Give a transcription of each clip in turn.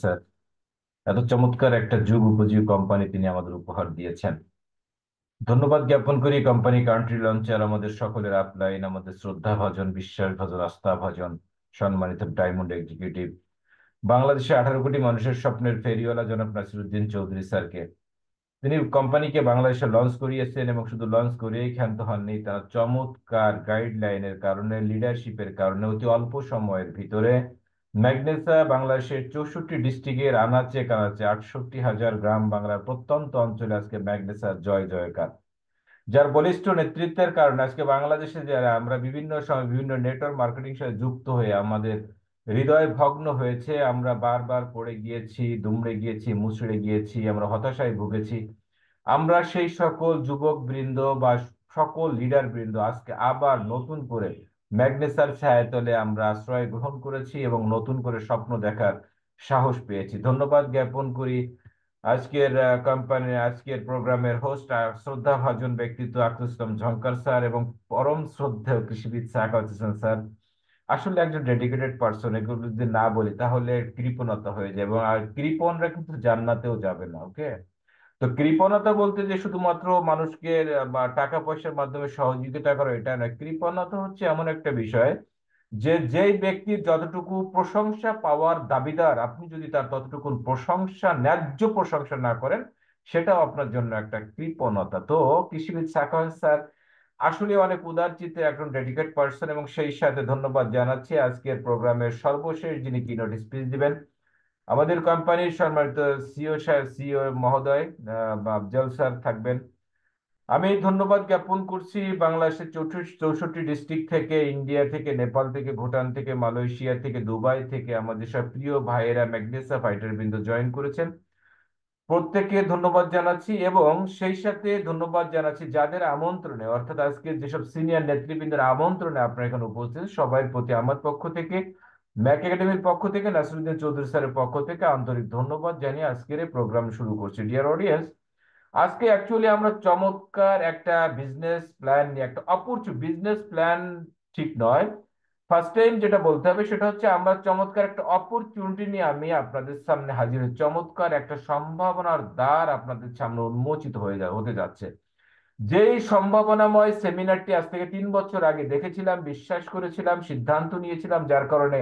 Sir, এত চমৎকার একটা যুগ উপযোগী কোম্পানি তিনি আমাদের উপহার দিয়েছেন। ধন্যবাদ জ্ঞাপন করি কোম্পানি কান্ট্রি লঞ্চার আমাদের সকলের আপলাইন, আমাদের শ্রদ্ধা ভাজন, বিশ্বাস ভাজন, আস্থা ভাজন, সম্মানিত ডায়মন্ড এক্সিকিউটিভ, বাংলাদেশে 18 কোটি মানুষের স্বপ্নের ফেরিওয়ালা জনাব নাসিরুদ্দিন চৌধুরী স্যারকে। তিনি কোম্পানিকে বাংলাদেশে লঞ্চ করিয়েছেন এবং শুধু লঞ্চ করেই ক্ষান্ত হননি, তার চমৎকার গাইডলাইনের কারণে, লিডারশিপের কারণে অতি অল্প সময়ের ভিতরে ম্যাগনেসা বাংলাদেশের 64 ডিস্ট্রিক্টের আনাচে কানাচে 68,000 গ্রাম বাংলার প্রত্যন্ত অঞ্চলে আজকে ম্যাগনেসার জয় জয়কার। যার বলিষ্ঠ নেতৃত্বের কারণে আজকে বাংলাদেশে যারা আমরা বিভিন্ন সময় বিভিন্ন নেটওয়ার্ক মার্কেটিং সাথে যুক্ত হয়ে আমাদের হৃদয় ভগ্ন হয়েছে, আমরা বারবার পড়ে গিয়েছি, দুমড়ে গিয়েছি, মুচড়ে গিয়েছি, আমরা হতাশায় ভুগেছি। আমরা সেই সকল যুবক বৃন্দ বা সকল লিডার বৃন্দ আজকে আবার নতুন করে ম্যাগনেসার ছায়াতলে আমরা আশ্রয় গ্রহণ করেছি এবং নতুন করে স্বপ্ন দেখার সাহস পেয়েছি। ধন্যবাদ জ্ঞাপন করি আজকের কোম্পানির আজকের প্রোগ্রামের হোস্ট শ্রদ্ধাভাজন ব্যক্তিত্ব আক্তার ইসলাম ঝংকার স্যার এবং পরম শ্রদ্ধেয় কৃষিবিদ সাখাওয়াত হোসেন স্যার। আসলে একজন ডেডিকেটেড পার্সন, এগুলো যদি না বলি তাহলে কৃপণতা হয়ে যাবে এবং আর কৃপণরা কিন্তু জান্নাতেও যাবে না। ওকে, তো কৃপণতা বলতে যে শুধুমাত্র মানুষকে বা টাকা পয়সার মাধ্যমে সহযোগিতা করা এটা না, কৃপণতা হচ্ছে এমন একটা বিষয় যে যেই ব্যক্তির যতটুকু প্রশংসা পাওয়ার দাবিদার, আপনি যদি তার ততটুকু প্রশংসা, ন্যায্য প্রশংসা না করেন, সেটাও আপনার জন্য একটা কৃপণতা। তো কৃষিবিদ সাখাওয়াত স্যার আসলে অনেক উদার চিত্তে একজন ডেডিকেট পার্সন এবং সেই সাথে ধন্যবাদ জানাচ্ছি আজকের প্রোগ্রামের সর্বশেষ যিনি কিনোট স্পিচ দিবেন, আমাদের কোম্পানির সম্মানিত সিও সাহেব, সিও মহোদয় আফজল স্যার থাকবেন। আমি ধন্যবাদ জ্ঞাপন করছি বাংলাদেশের 64 ডিস্ট্রিক্ট থেকে, ইন্ডিয়া থেকে, নেপাল থেকে, ভুটান থেকে, মালয়েশিয়া থেকে, দুবাই থেকে আমাদের সব প্রিয় ভাইয়েরা ম্যাগনেসা ফাইটার বৃন্দ জয়েন করেছেন। প্রত্যেককে ধন্যবাদ জানাচ্ছি এবং সেই সাথে ধন্যবাদ জানাচ্ছি যাদের আমন্ত্রণে, অর্থাৎ আজকে যেসব সিনিয়র নেতৃবৃন্দের আমন্ত্রণে আপনারা এখানে উপস্থিত, সবার প্রতি আমার পক্ষ থেকে, ম্যাক একাডেমির পক্ষ থেকে, নাসিরুদ্দিন চৌধুরী স্যারের পক্ষ থেকে আন্তরিক ধন্যবাদ জানিয়ে আজকের এই প্রোগ্রাম শুরু করছি। ডিয়ার অডিয়েন্স, আজকে অ্যাকচুয়ালি আমরা চমৎকার একটা বিজনেস প্ল্যান নিয়ে, একটা অপরচুনিটি, বিজনেস প্ল্যান ঠিক নয়, ফার্স্ট টাইম যেটা বলতে হবে সেটা হচ্ছে আমরা চমৎকার একটা অপরচুনিটি নিয়ে আমি আপনাদের সামনে হাজির হই। চমৎকার একটা সম্ভাবনার দ্বার আপনাদের সামনে উন্মোচিত হতে যাচ্ছে। যেই সম্ভাবনাময় সেমিনারটি আজ থেকে 3 বছর আগে দেখেছিলাম, বিশ্বাস করেছিলাম, সিদ্ধান্ত নিয়েছিলাম, যার কারণে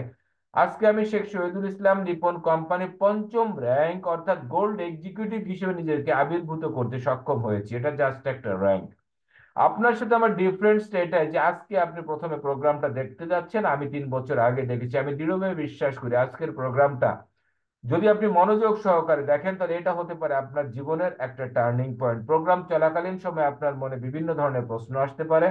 আজকে আমি শেখ শহীদুল ইসলাম নিপন কোম্পানি পঞ্চম র্যাঙ্ক অর্থাৎ গোল্ড এক্সিকিউটিভ হিসেবে নিজেকে আবির্ভূত করতে সক্ষম হয়েছি। এটা জাস্ট একটা র্যাঙ্ক। আপনার সাথে আমার ডিফারেন্স এটাই যে আজকে আপনি প্রথমে প্রোগ্রামটা দেখতে যাচ্ছেন, আমি 3 বছর আগে দেখেছি। আমি দৃঢ়ভাবে বিশ্বাস করি আজকের প্রোগ্রামটা যদি আপনি মনোযোগ সহকারে দেখেন তাহলে এটা হতে পারে আপনার জীবনের একটা টার্নিং পয়েন্ট। প্রোগ্রাম চলাকালীন সময় আপনার মনে বিভিন্ন ধরনের প্রশ্ন আসতে পারে,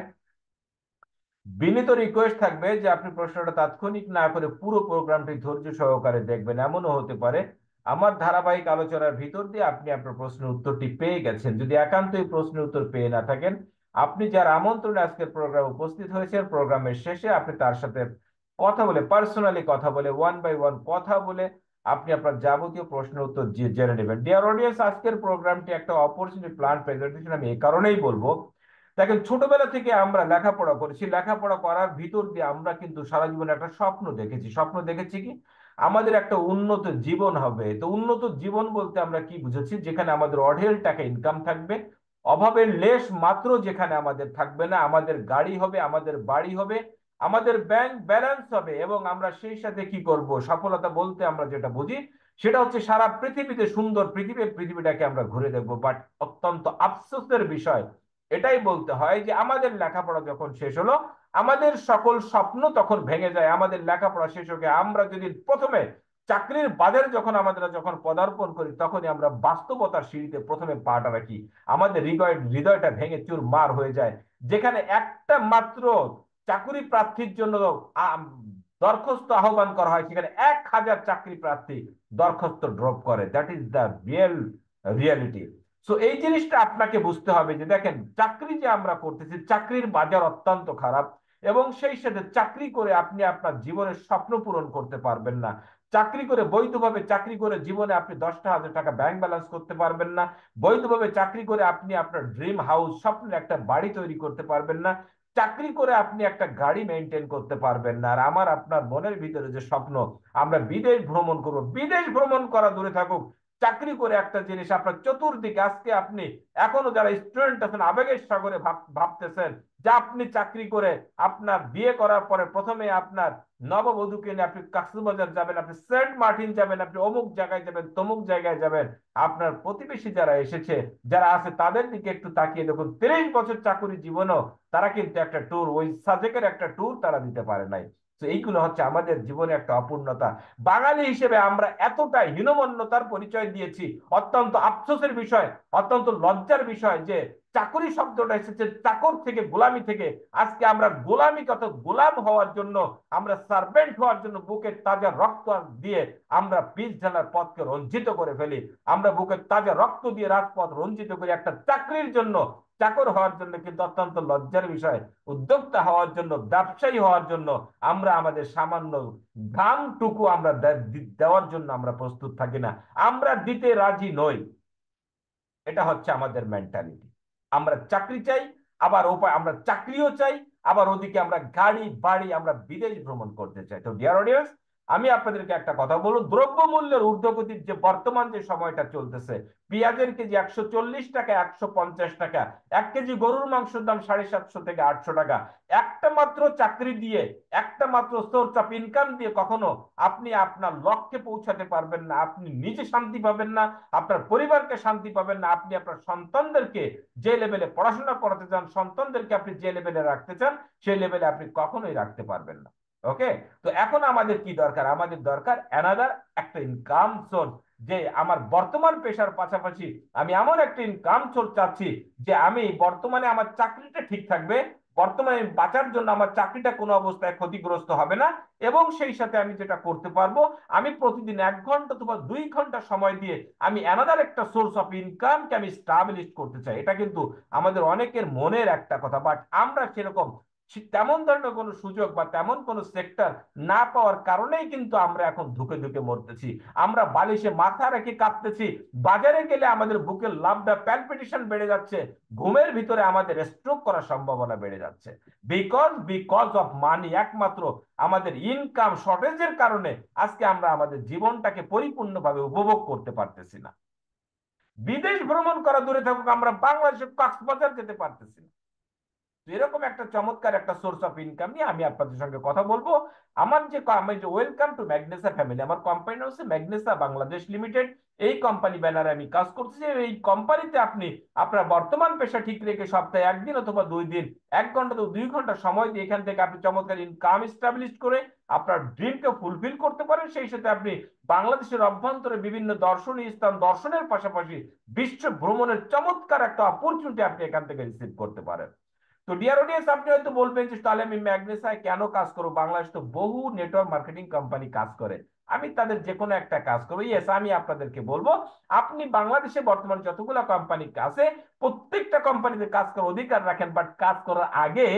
বিনীত রিকোয়েস্ট থাকবে যে আপনি প্রশ্নটা তাৎক্ষণিক না করে পুরো প্রোগ্রামটি ধৈর্য সহকারে দেখবেন। এমনও হতে পারে আমার ধারাবাহিক আলোচনার ভিতর দিয়ে আপনি আপনার প্রশ্নের উত্তরটি পেয়ে গেছেন। যদি একান্তই প্রশ্নের উত্তর পেয়ে না থাকেন, আপনি যার আমন্ত্রণে আজকের প্রোগ্রাম উপস্থিত হয়েছেন, প্রোগ্রামের শেষে আপনি তার সাথে কথা বলে, পার্সোনালি কথা বলে, ওয়ান বাই ওয়ান কথা বলে আপনি আপনার যাবতীয় প্রশ্নের উত্তর জেনে নেবেন। ডিয়ার অডিয়েন্স, আজকের প্রোগ্রামটি একটা অপরচুনিটি প্ল্যান প্রেজেন্টেশন, আমি এই কারণেই বলবো। দেখেন, ছোটবেলা থেকে আমরা লেখাপড়া করেছি, লেখাপড়া করার ভিতর দিয়ে আমরা কিন্তু সারা জীবনে একটা স্বপ্ন দেখেছি। স্বপ্ন দেখেছি কি, আমাদের একটা উন্নত জীবন হবে। তো উন্নত জীবন বলতে আমরা কি বুঝেছি, যেখানে আমাদের অঢেল টাকা ইনকাম থাকবে, অভাবের লেশ মাত্র যেখানে আমাদের থাকবে না, আমাদের গাড়ি হবে, আমাদের বাড়ি হবে, আমাদের ব্যাংক ব্যালেন্স হবে এবং আমরা সেই সাথে কি করব, সফলতা বলতে আমরা যেটা বুঝি সেটা হচ্ছে সারা পৃথিবীতে সুন্দর পৃথিবীটাকে আমরা ঘুরে দেখবো। বাট অত্যন্ত আফসোসের বিষয় এটাই বলতে হয় যে আমাদের লেখাপড়া যখন শেষ হলো, আমাদের সকল স্বপ্ন তখন ভেঙে যায়। আমাদের লেখাপড়া শেষ হয়ে আমরা যদি প্রথমে চাকরির বাজারে যখন পদার্পণ করি, তখনই আমরা বাস্তবতার সিঁড়িতে প্রথমে পাটা রাখি, আমাদের হৃদয়টা ভেঙে চুরমার হয়ে যায়। যেখানে একটা মাত্র চাকরি প্রার্থীর জন্য আম, দরখাস্ত আহ্বান করা হয়, সেখানে 1,000 চাকরি প্রার্থী দরখাস্ত ড্রপ করে। That is the reality. So এই জিনিসটা আপনাকে বুঝতে হবে যে দেখেন, চাকরি যে আমরা করতেছি, চাকরির বাজার অত্যন্ত খারাপ এবং সেই সাথে চাকরি করে আপনি আপনার জীবনের স্বপ্ন পূরণ করতে পারবেন না। চাকরি করে, বৈধভাবে চাকরি করে জীবনে আপনি 10,000 টাকা ব্যাংক ব্যালেন্স করতে পারবেন না। বৈধভাবে চাকরি করে আপনি আপনার ড্রিম হাউস, স্বপ্নের একটা বাড়ি তৈরি করতে পারবেন না। চাকরি করে আপনি একটা গাড়ি মেনটেন করতে পারবেন না। আর আমার আপনার মনের ভিতরে যে স্বপ্ন আমরা বিদেশ ভ্রমণ করব, বিদেশ ভ্রমণ করা দূরে থাকুক, চাকরি করে একটা জিনিস আপনার চতুর্দিকে আজকে আপনি এখনো যারা স্টুডেন্ট আছেন আবেগের সাগরে ভাবতেছেন যে আপনি চাকরি করে আপনার বিয়ে করার পরে প্রথমে আপনার নববধূকে নিয়ে আপনি কক্সবাজার যাবেন, আপনি সেন্ট মার্টিন যাবেন, আপনি অমুক জায়গায় যাবেন, তমুক জায়গায় যাবেন। আপনার প্রতিবেশী যারা এসেছে যারা আছে তাদের দিকে একটু তাকিয়ে দেখুন, 30 বছর চাকরি জীবনও তারা কিন্তু একটা ট্যুর, ওই সাজেকের একটা ট্যুর তারা দিতে পারে নাই। তো এইগুলো হচ্ছে আমাদের জীবনে একটা অপূর্ণতা। বাঙালি হিসেবে আমরা এতটা হীনমন্যতার পরিচয় দিয়েছি, অত্যন্ত আফসোসের বিষয়, অত্যন্ত লজ্জার বিষয় যে চাকরি শব্দটা এসেছে চাকর থেকে, গোলামি থেকে। আজকে আমরা গোলামি কত গোলাম হওয়ার জন্য, আমরা সার্ভেন্ট হওয়ার জন্য বুকের তাজা রক্ত দিয়ে আমরা পিচ ঢালার পথকে রঞ্জিত করে ফেলি। আমরা বুকের তাজা রক্ত দিয়ে রাজপথ রঞ্জিত করি একটা চাকরির জন্য, চাকর হওয়ার জন্য। কিন্তু অত্যন্ত লজ্জার বিষয়, উদ্যোক্তা হওয়ার জন্য, ব্যবসায়ী হওয়ার জন্য আমরা আমাদের সামান্য ঘামটুকু আমরা দেওয়ার জন্য আমরা প্রস্তুত থাকি না, আমরা দিতে রাজি নই। এটা হচ্ছে আমাদের মেন্টালিটি। আমরা চাকরি চাই, আবার উপায় আমরা চাকরিও চাই, আবার ওদিকে আমরা গাড়ি বাড়ি, আমরা বিদেশ ভ্রমণ করতে চাই। তো ডিয়ার অডিয়েন্স, আমি আপনাদেরকে একটা কথা বলবো, দ্রব্যমূল্যের ঊর্ধ্বগতির যে বর্তমান যে সময়টা চলতেছে, পেঁয়াজের কেজি 140 টাকা, 150 টাকা, 1 কেজি গরুর মাংসের দাম 750 থেকে 800 টাকা। একটা মাত্র চাকরি দিয়ে, একটা মাত্র সোর্স অফ ইনকাম দিয়ে কখনো আপনি আপনার লক্ষ্যে পৌঁছাতে পারবেন না। আপনি নিজে শান্তি পাবেন না, আপনার পরিবারকে শান্তি পাবেন না, আপনি আপনার সন্তানদেরকে যে লেভেলে পড়াশোনা করাতে চান, সন্তানদেরকে আপনি যে লেভেলে রাখতে চান, সেই লেভেলে আপনি কখনোই রাখতে পারবেন না। ওকে, তো এখন আমাদের কি দরকার? আমাদের দরকার অ্যানাদার একটা ইনকাম সোর্স। যে আমার বর্তমান পেশার পাশাপাশি আমি এমন একটা ইনকাম সোর্স চাচ্ছি যে আমি বর্তমানে আমার চাকরিটা ঠিক থাকবে, বর্তমানে বাঁচার জন্য আমার চাকরিটা কোনো অবস্থায় ক্ষতিগ্রস্ত হবে না, এবং সেই সাথে আমি যেটা করতে পারবো, আমি প্রতিদিন 1 ঘন্টা অথবা 2 ঘন্টা সময় দিয়ে আমি অ্যানাদার একটা সোর্স অফ ইনকামকে আমি স্টাবলিশ করতে চাই। এটা কিন্তু আমাদের অনেকের মনের একটা কথা, বাট আমরা সেরকম তেমন ধরনের কোনো সুযোগ বা তেমন কোনো সেক্টর না পাওয়ার কারণেই কিন্তু আমরা এখন ধুকে ধুকে মরতেছি। আমরা বালিশে মাথা রেখে কাঁপতেছি, বাজারে গেলে আমাদের বুকের লাফটা প্যালপিটেশন বেড়ে যাচ্ছে, ঘুমের ভিতরে আমাদের স্ট্রোক করার সম্ভাবনা বেড়ে যাচ্ছে। বিকজ অফ মানি, একমাত্র আমাদের ইনকাম শর্টেজের কারণে আজকে আমরা আমাদের জীবনটাকে পরিপূর্ণভাবে উপভোগ করতে পারতেছি না। বিদেশ ভ্রমণ করা দূরে থাকুক, আমরা বাংলাদেশের কক্সবাজার যেতে পারতেছি না। এরকম একটা চমৎকার একটা সোর্স অফ ইনকাম নিয়ে আমি আপনাদের সঙ্গে কথা বলবো। আমার যে আমি যে ওয়েলকাম টু ম্যাগনেসা ফ্যামিলি, আমার কোম্পানি হচ্ছে ম্যাগনেসা বাংলাদেশ লিমিটেড। এই কোম্পানি ব্যানারে আমি কাজ করছি। যে এই কোম্পানিতে আপনি আপনার বর্তমান পেশা ঠিক রেখে সপ্তাহে 1 দিন অথবা 2 দিন, 1 ঘন্টা তো 2 ঘন্টা সময় দিয়ে এখান থেকে আপনি চমৎকার ইনকাম স্টাবলিশ করে আপনার ড্রিমকে ফুলফিল করতে পারেন। সেই সাথে আপনি বাংলাদেশের অভ্যন্তরে বিভিন্ন দর্শনীয় স্থান দর্শনের পাশাপাশি বিশ্ব ভ্রমণের চমৎকার একটা অপরচুনিটি আপনি এখান থেকে রিসিভ করতে পারেন। তো ডিয়ার অডিয়েন্স, আপনি হয়তো বলবেন যে তাহলে আমি ম্যাগনেসায় কেন কাজ করবো? বাংলাদেশ তো বহু নেটওয়ার্ক মার্কেটিং কোম্পানি কাজ করে, আমি তাদের যে কোনো একটা কাজ করবো। ইয়েস, আমি আপনাদেরকে বলবো, আপনি বাংলাদেশে বর্তমান যতগুলো কোম্পানি আছে প্রত্যেকটা কোম্পানিতে কাজ করার অধিকার রাখেন, বাট কাজ করার আগে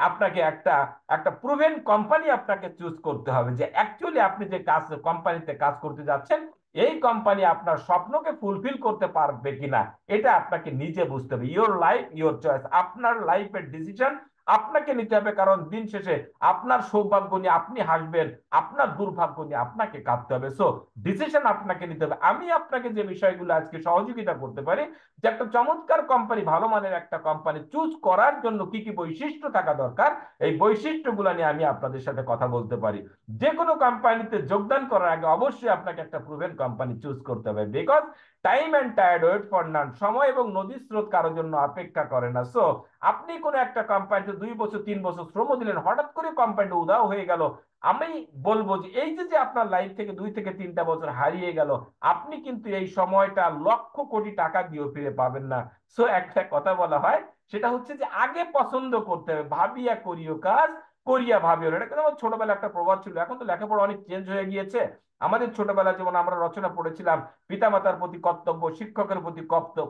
আপনাকে একটা একটা প্রুভেন কোম্পানি আপনাকে চুজ করতে হবে, যে অ্যাকচুয়ালি আপনি যে কাজ কোম্পানিতে কাজ করতে যাচ্ছেন এই কোম্পানি আপনার স্বপ্নকে ফুলফিল করতে পারবে কিনা, এটা আপনাকে নিজে বুঝতে হবে। ইওর লাইফ ইওর চয়েস, আপনার লাইফের ডিসিশন আপনাকে নিতে হবে। কারণ দিন শেষে আপনার সৌভাগ্য নিয়ে আপনি হাসবেন, আপনার দুর্ভাগ্য নিয়ে আপনাকে কাঁদতে হবে। সো ডিসিশন আপনাকে নিতে হবে। আমি আপনাকে যে বিষয়গুলো আজকে সহযোগিতা করতে পারি, যে একটা চমৎকার কোম্পানি, ভালো মানের একটা কোম্পানি চুজ করার জন্য কি কি বৈশিষ্ট্য থাকা দরকার, এই বৈশিষ্ট্যগুলো নিয়ে আমি আপনাদের সাথে কথা বলতে পারি। যে কোনো কোম্পানিতে যোগদান করার আগে অবশ্যই আপনাকে একটা প্রুভেন কোম্পানি চুজ করতে হবে। বিকজ টাইম এন্ড টায়ার্ড ওয়েট ফর নান, সময় এবং নদীর স্রোত কারোর জন্য অপেক্ষা করে না। সো আপনি কোনো একটা কোম্পানিতে 2 বছর 3 বছর শ্রম দিলেন, হঠাৎ করে কোম্পানিটা উধাও হয়ে গেল, আমি বলবো যে এই যে যে আপনার লাইফ থেকে 2 থেকে 3টা বছর হারিয়ে গেল, আপনি কিন্তু এই সময়টা লক্ষ কোটি টাকা দিয়েও ফিরে পাবেন না। সো একটা কথা বলা হয়, সেটা হচ্ছে যে আগে পছন্দ করতে হবে, ভাবিয়া করিও কাজ, করিয়া ভাবিও না। এটা কিন্তু আমার ছোটবেলা একটা প্রবাদ ছিল, এখন তো লেখাপড়া অনেক চেঞ্জ হয়ে গিয়েছে। আমাদের ছোটবেলা যেমন আমরা রচনা পড়েছিলাম, পিতামাতার প্রতি কর্তব্য, শিক্ষকের প্রতি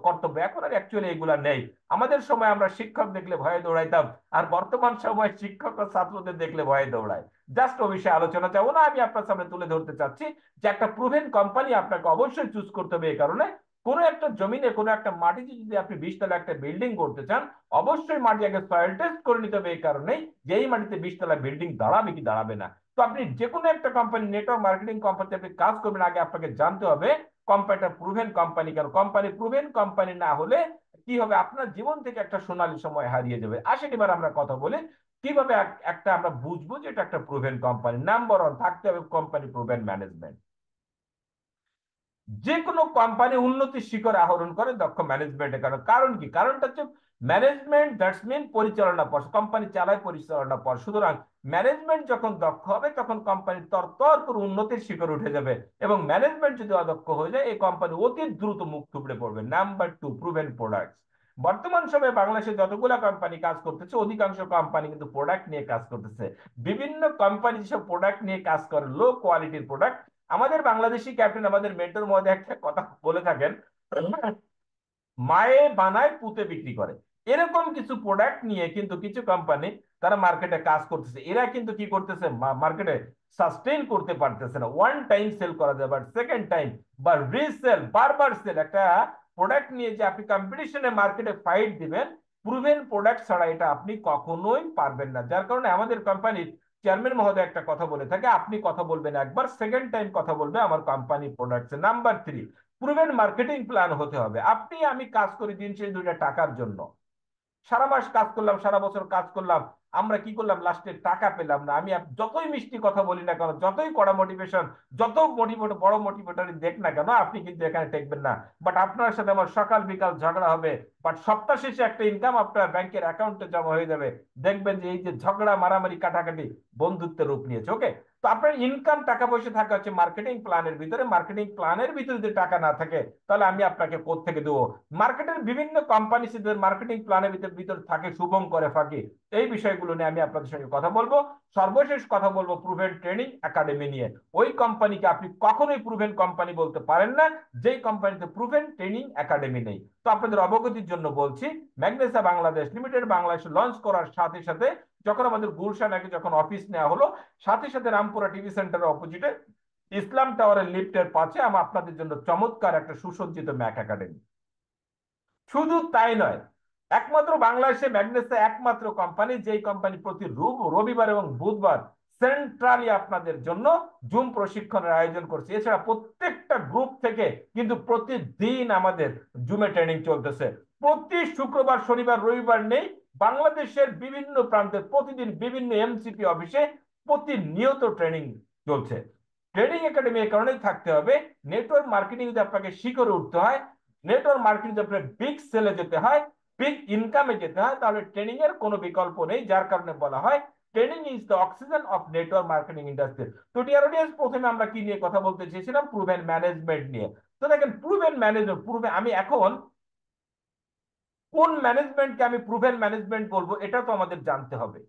কর্তব্য, এখন আর অ্যাকচুয়ালি এগুলা নেই। আমাদের সময় আমরা শিক্ষক দেখলে ভয়ে দৌড়াইতাম, আর বর্তমান সময় শিক্ষক ও ছাত্রদের দেখলে ভয়ে দৌড়ায়। জাস্ট ও বিষয়ে আলোচনা চাবো না, আমি আপনার সামনে তুলে ধরতে চাচ্ছি যে একটা প্রুভেন কোম্পানি আপনাকে অবশ্যই চুজ করতে হবে। এই কারণে কোনো একটা জমিনে কোনো একটা মাটিতে যদি আপনি 20 তলা একটা বিল্ডিং করতে চান, অবশ্যই মাটি আগে সয়েল টেস্ট করে নিতে হবে, এই কারণেই যে এই মাটিতে 20 তলা বিল্ডিং দাঁড়াবে কি দাঁড়াবে না। তো আপনি যে কোনো একটা কোম্পানি, নেটওয়ার্ক মার্কেটিং কোম্পানিতে আপনি কাজ করবেন, আগে আপনাকে জানতে হবে কোম্পানিটা প্রুভেন কোম্পানি। কারণ কোম্পানি প্রুভেন কোম্পানি না হলে কি হবে, আপনার জীবন থেকে একটা সোনালী সময় হারিয়ে যাবে। আসেন এবার আমরা কথা বলি কিভাবে একটা আমরা বুঝবো যে এটা একটা প্রুভেন কোম্পানি। নাম্বার ওয়ান, থাকতে হবে কোম্পানি প্রুভেন ম্যানেজমেন্ট। যে কোনো কোম্পানি উন্নতির শিখর আহরণ করে দক্ষ ম্যানেজমেন্টের কারণে। কারণ কি, কারণটা হচ্ছে ম্যানেজমেন্ট, দ্যাটস মিন পরিচালনা পর্ষদ, কোম্পানি চালায় পরিচালনা পর্ষদ। সুতরাং ম্যানেজমেন্ট যখন দক্ষ হবে তখন কোম্পানি তর করে উন্নতির শিখর উঠে যাবে। এবং ম্যানেজমেন্ট যদি অদক্ষ হয়ে যায় এই কোম্পানি অতি দ্রুত মুখ থুবড়ে পড়বে। Number two, proven products. বর্তমান সময়ে বাংলাদেশে যতগুলো কোম্পানি কাজ করতেছে অধিকাংশ কোম্পানি কিন্তু প্রোডাক্ট নিয়ে কাজ করতেছে। বিভিন্ন কোম্পানি যেসব প্রোডাক্ট নিয়ে কাজ করে, লো কোয়ালিটির প্রোডাক্ট, আমাদের বাংলাদেশি ক্যাপ্টেন আমাদের মেন্টর মহোদয় একটা কথা বলে থাকেন, মায়ে বানায় পুঁতে বিক্রি করে। এরকম কিছু প্রোডাক্ট নিয়ে কিন্তু কিছু কোম্পানি তারা মার্কেটে কাজ করতেছে। এরা কিন্তু কি করতেছে, মার্কেটে সাস্টেইন করতে পারতেছে না। ওয়ান টাইম সেল করা যায়, বাট সেকেন্ড টাইম বা রিসেল, বারবার সেল, একটা প্রোডাক্ট নিয়ে যে আপনি কম্পিটিশনে মার্কেটে ফাইট দিবেন প্রুভেন প্রোডাক্ট ছাড়া, এটা আপনি কখনোই পারবেন না। যার কারণে আমাদের কোম্পানির চেয়ারম্যান মহোদয় একটা কথা বলে থাকে, আপনি কথা বলবেন একবার, সেকেন্ড টাইম কথা বলবে আমার company products. Number three, proven marketing plan হতে হবে। আপনি আমি কাজ করি দিন শেষে 2টা টাকার জন্য, সারা মাস কাজ করলাম, সারা বছর কাজ করলাম, আমরা কি করলাম, লাস্টে টাকা পেলাম না। আমি যতই মিষ্টি কথা বলি না কেন, যতই কড়া মোটিভেশন, যত মোটিভেট বড় মোটিভেটরি দেখ না কেন, আপনি কিন্তু এখানে টেকবেন না। বাট আপনার সাথে আমার সকাল বিকাল ঝগড়া হবে, বাট সপ্তাহ শেষে একটা ইনকাম আপনার ব্যাংকের অ্যাকাউন্টে জমা হয়ে যাবে। দেখবেন যে এই যে ঝগড়া মারামারি কাটাকাটি বন্ধুত্বের রূপ নিয়েছে। ওকে, তো আপনার ইনকাম টাকা পয়সা থাকা হচ্ছে মার্কেটিং প্ল্যানের ভিতরে। মার্কেটিং প্ল্যানের ভিতরে যদি টাকা না থাকে তাহলে আমি আপনাকে কোত্থেকে দেবো। মার্কেটের বিভিন্ন কোম্পানি মার্কেটিং প্ল্যানের ভিতর ভিতর থাকে শুভম করে ফাঁকি। এই বিষয়গুলো নিয়ে আমি আপনাদের সঙ্গে কথা বলবো। সর্বশেষ কথা বলবো প্রুভেন ট্রেনিং একাডেমি নিয়ে। ওই কোম্পানিকে আপনি কখনোই প্রুভেন কোম্পানি বলতে পারেন না যেই কোম্পানিতে প্রুভেন ট্রেনিং একাডেমি নেই। তো আপনাদের অবগতির জন্য বলছি, ম্যাগনেসা বাংলাদেশ লিমিটেড বাংলাদেশ লঞ্চ করার সাথে সাথে যখন আমাদের গুলশানে যখন অফিস নেওয়া হলো, সাথে সাথে রামপুরা টিভি সেন্টারের অপোজিটে ইসলাম টাওয়ারের লিফটের পাশে আমার আপনাদের জন্য চমৎকার একটা সুসজ্জিত ম্যাক একাডেমি। শুধু তাই নয়, একমাত্র বাংলাদেশে ম্যাগনেসা একমাত্র কোম্পানি যেই কোম্পানি প্রতি রবিবার এবং বুধবার সেন্ট্রালি আপনাদের জন্য জুম প্রশিক্ষণের আয়োজন করছে। এছাড়া প্রত্যেকটা গ্রুপ থেকে কিন্তু প্রতিদিন আমাদের জুমে ট্রেনিং চলতেছে। প্রতি শুক্রবার শনিবার রবিবার নেই, বাংলাদেশের বিভিন্ন প্রান্তে প্রতিদিন বিভিন্ন এমসিপি অফিসে প্রতিনিয়ত ট্রেনিং চলছে। ট্রেনিং একাডেমি এই কারণেই থাকতে হবে, নেটওয়ার্ক মার্কেটিং যদি আপনাকে শিখরে উঠতে হয়, নেটওয়ার্ক মার্কেটিং যদি আপনার বিগ সেলে যেতে হয়, বিগ ইনকামে যেতে হয়, তাহলে ট্রেনিং এর কোনো বিকল্প নেই। যার কারণে বলা হয় training is the oxygen of network marketing industry. তো ডিয়ার অডিয়েন্স, প্রথমে আমরা কি নিয়ে কথা বলতে চেয়েছিলাম, প্রুভেন ম্যানেজমেন্ট নিয়ে। তো দেখেন প্রুভেন ম্যানেজমেন্ট, আমি এখন কোন ম্যানেজমেন্টকে আমি প্রুভেন ম্যানেজমেন্ট বলবো এটা তো আমাদের জানতে হবে।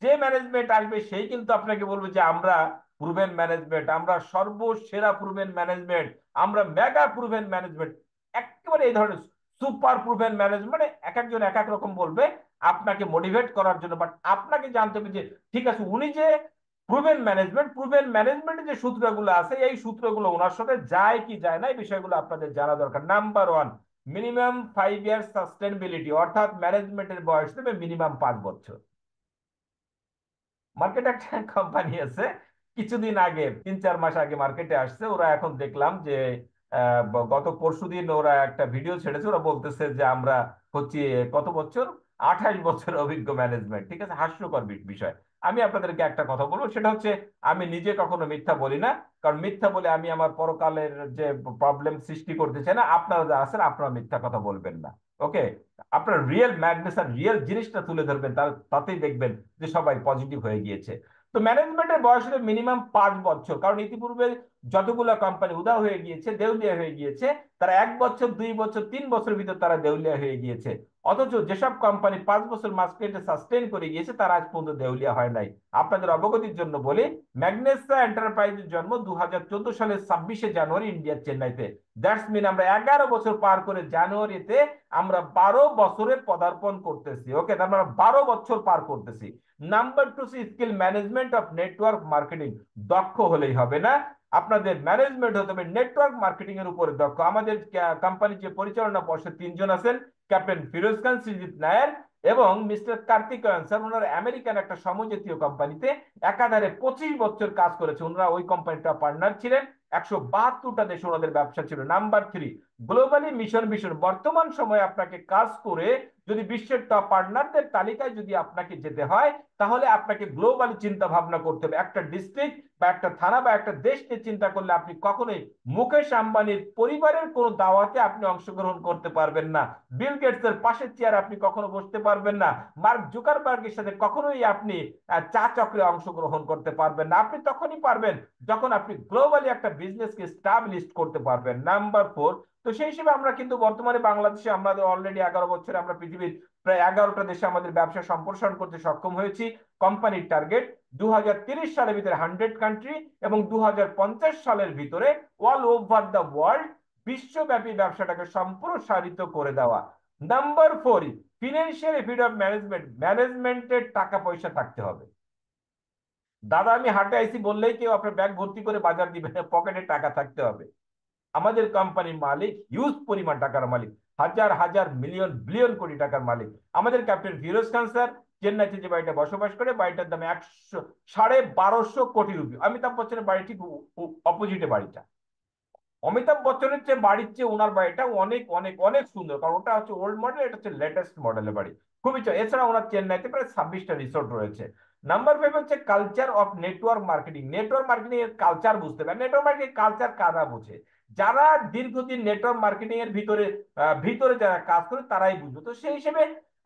যে ম্যানেজমেন্ট আসবে সেই কিন্তু আপনাকে বলবে যে আমরা প্রুভেন ম্যানেজমেন্ট, আমরা সর্বসেরা প্রুভেন ম্যানেজমেন্ট, আমরা মেগা প্রুভেন ম্যানেজমেন্ট, একেবারে এই ধরনের সুপার প্রুভেন ম্যানেজমেন্ট, মানে এক একজন এক এক রকম বলবে আপনাকে মোটিভেট করার জন্য। বাট আপনাকে জানতে হবে যে ঠিক আছে, উনি যে প্রুভেন ম্যানেজমেন্টের যে সূত্রগুলো আছে এই সূত্রগুলো ওনার সাথে যায় কি যায় না, এই বিষয়গুলো আপনাদের জানা দরকার। নাম্বার ওয়ান, মিনিমাম 5 ইয়ার সাস্টেনেবিলিটি, অর্থাৎ ম্যানেজমেন্টের বয়স দেবে মিনিমাম 5 বছর। মার্কেটে একটা কোম্পানি আছে, কিছুদিন আগে 3-4 মাস আগে মার্কেটে আসছে। ওরা এখন দেখলাম যে গত পরশুদিন ওরা একটা ভিডিও ছেড়েছে, ওরা বলতেছে যে আমরা হচ্ছে কত বছর, 28 বছর অভিজ্ঞ ম্যানেজমেন্ট। ঠিক আছে, হাস্যকর বিষয়। আমি আপনাদেরকে একটা কথা বলবো, সেটা হচ্ছে আমি নিজে কখনো মিথ্যা বলি না। কারণ মিথ্যা বলে আমি আমার পরকালের যে প্রবলেম সৃষ্টি করতে চাই না। আপনারা যারা আছেন আপনারা মিথ্যা কথা বলবেন না। ওকে, আপনার রিয়েল ম্যাগনেস আর রিয়েল জিনিসটা তুলে ধরবেন, তাতেই দেখবেন যে সবাই পজিটিভ হয়ে গিয়েছে। তো ম্যানেজমেন্টের বয়স হলো মিনিমাম 5 বছর, কারণ ইতিপূর্বে যতগুলো কোম্পানি উদা হয়ে গিয়েছে, দেউলিয়া হয়ে গিয়েছে, তারা 1 বছর 2 বছর 3 বছরের ভিতর তারা দেউলিয়া হয়ে গিয়েছে। অথচ যেসব কোম্পানি 5 বছর মার্কেটে সাস্টেন করে গিয়েছে তারা আজ পর্যন্ত দেউলিয়া হয় নাই। আপনাদের অবগতির জন্য বলি, ম্যাগনেসা এন্টারপ্রাইজের জন্ম 2014 সালের 26শে জানুয়ারি ইন্ডিয়ার চেন্নাইতে। দ্যাটস মিন আমরা 11 বছর পার করে জানুয়ারিতে আমরা 12 বছরে পদার্পণ করতেছি। ওকে, তার মানে 12 বছর পার করতেছি। Number two, skill management of network marketing. দক্ষ হলেই হবে না, আপনাদের ম্যানেজমেন্ট হতে হবে নেটওয়ার্ক মার্কেটিং এর উপরে দক্ষ। আমাদের কোম্পানির যে পরিচালনা পর্ষদ 3 জন আছেন, ক্যাপ্টেন ফিরোজ খান, সৃজিত নায়ার এবং মিস্টার কার্তিকেয়ন স্যার। ওনারা আমেরিকান একটা সমজাতীয় কোম্পানিতে একাধারে 25 বছর কাজ করেছে। ওনারা ওই কোম্পানিটা পার্টনার ছিলেন। 172টা দেশে ওনাদের ব্যবসা ছিল। Number 3, globally mission vision. বর্তমান সময়ে আপনাকে কাজ করে যদি বিশ্বের টপ পার্টনারদের তালিকায় যদি আপনাকে যেতে হয়, তাহলে আপনাকে গ্লোবালি চিন্তা ভাবনা করতে হবে। একটা ডিস্ট্রিক্ট বা একটা থানা বা একটা দেশ নিয়ে চিন্তা করলে আপনি কখনোই মুকেশ আম্বানির পরিবারের কোনো দাওয়াতে আপনি অংশগ্রহণ করতে পারবেন না। বিল গেটস এর পাশের চেয়ার আপনি কখনো বসতে পারবেন না। মার্ক জুকারবার্গের সাথে কখনোই আপনি চা চক্রে অংশগ্রহণ করতে পারবেন না। আপনি তখনই পারবেন যখন আপনি গ্লোবালি একটা বিজনেসকে স্টাবলিশ করতে পারবেন। নাম্বার 4, তো সেই হিসেবে আমরা কিন্তু বর্তমানে বাংলাদেশে আমাদের অলরেডি 11 বছরে আমরা পৃথিবীর প্রায় 11টা দেশে আমাদের ব্যবসা সম্প্রসারণ করতে সক্ষম হয়েছি। কোম্পানির টার্গেট 2030 সালের ভিতরে 100 কান্ট্রি এবং 2050 সালের ভিতরে অল ওভার দ্য ওয়ার্ল্ড বিশ্বব্যাপী ব্যবসাটাকে সম্প্রসারিত করে দেওয়া। Number 4, financial freedom management. ম্যানেজমেন্টের টাকা পয়সা থাকতে হবে। দাদা আমি হাটে আইসি বললেই কেউ আপনার ব্যাগ ভর্তি করে বাজার দিবে না, পকেটে টাকা থাকতে হবে। আমাদের কোম্পানির মালিক হিউজ পরিমাণ টাকার মালিক, হাজার হাজার মিলিয়ন বিলিয়ন কোটি টাকার মালিক। আমাদের ক্যাপ্টেন ফিরোজ খান স্যার চেন্নাইতে যে বাড়িটা বসবাস করে, বাড়িটার দাম 1250 কোটি রুপি। অমিতাভ বচ্চনের বাড়ি ঠিক অপোজিটে বাড়িটা। অমিতাভ বচ্চনের চেয়ে বাড়ির চেয়ে ওনার বাড়িটা অনেক অনেক অনেক সুন্দর, কারণ ওটা হচ্ছে ওল্ড মডেল, এটা হচ্ছে লেটেস্ট মডেলের বাড়ি। খুবই এছাড়া ওনার চেন্নাইতে প্রায় 26টা রিসোর্ট রয়েছে। নাম্বার 5 হচ্ছে culture of network marketing. Network marketing এর কালচার বুঝতে হবে। নেটওয়ার্ক মার্কেটিং কালচার কারা বোঝে? যারা দীর্ঘদিন নেটওয়ার্ক মার্কেটিং এর ভিতরে ভিতরে যারা কাজ করে তারাই বুঝবে। তো সেই হিসেবে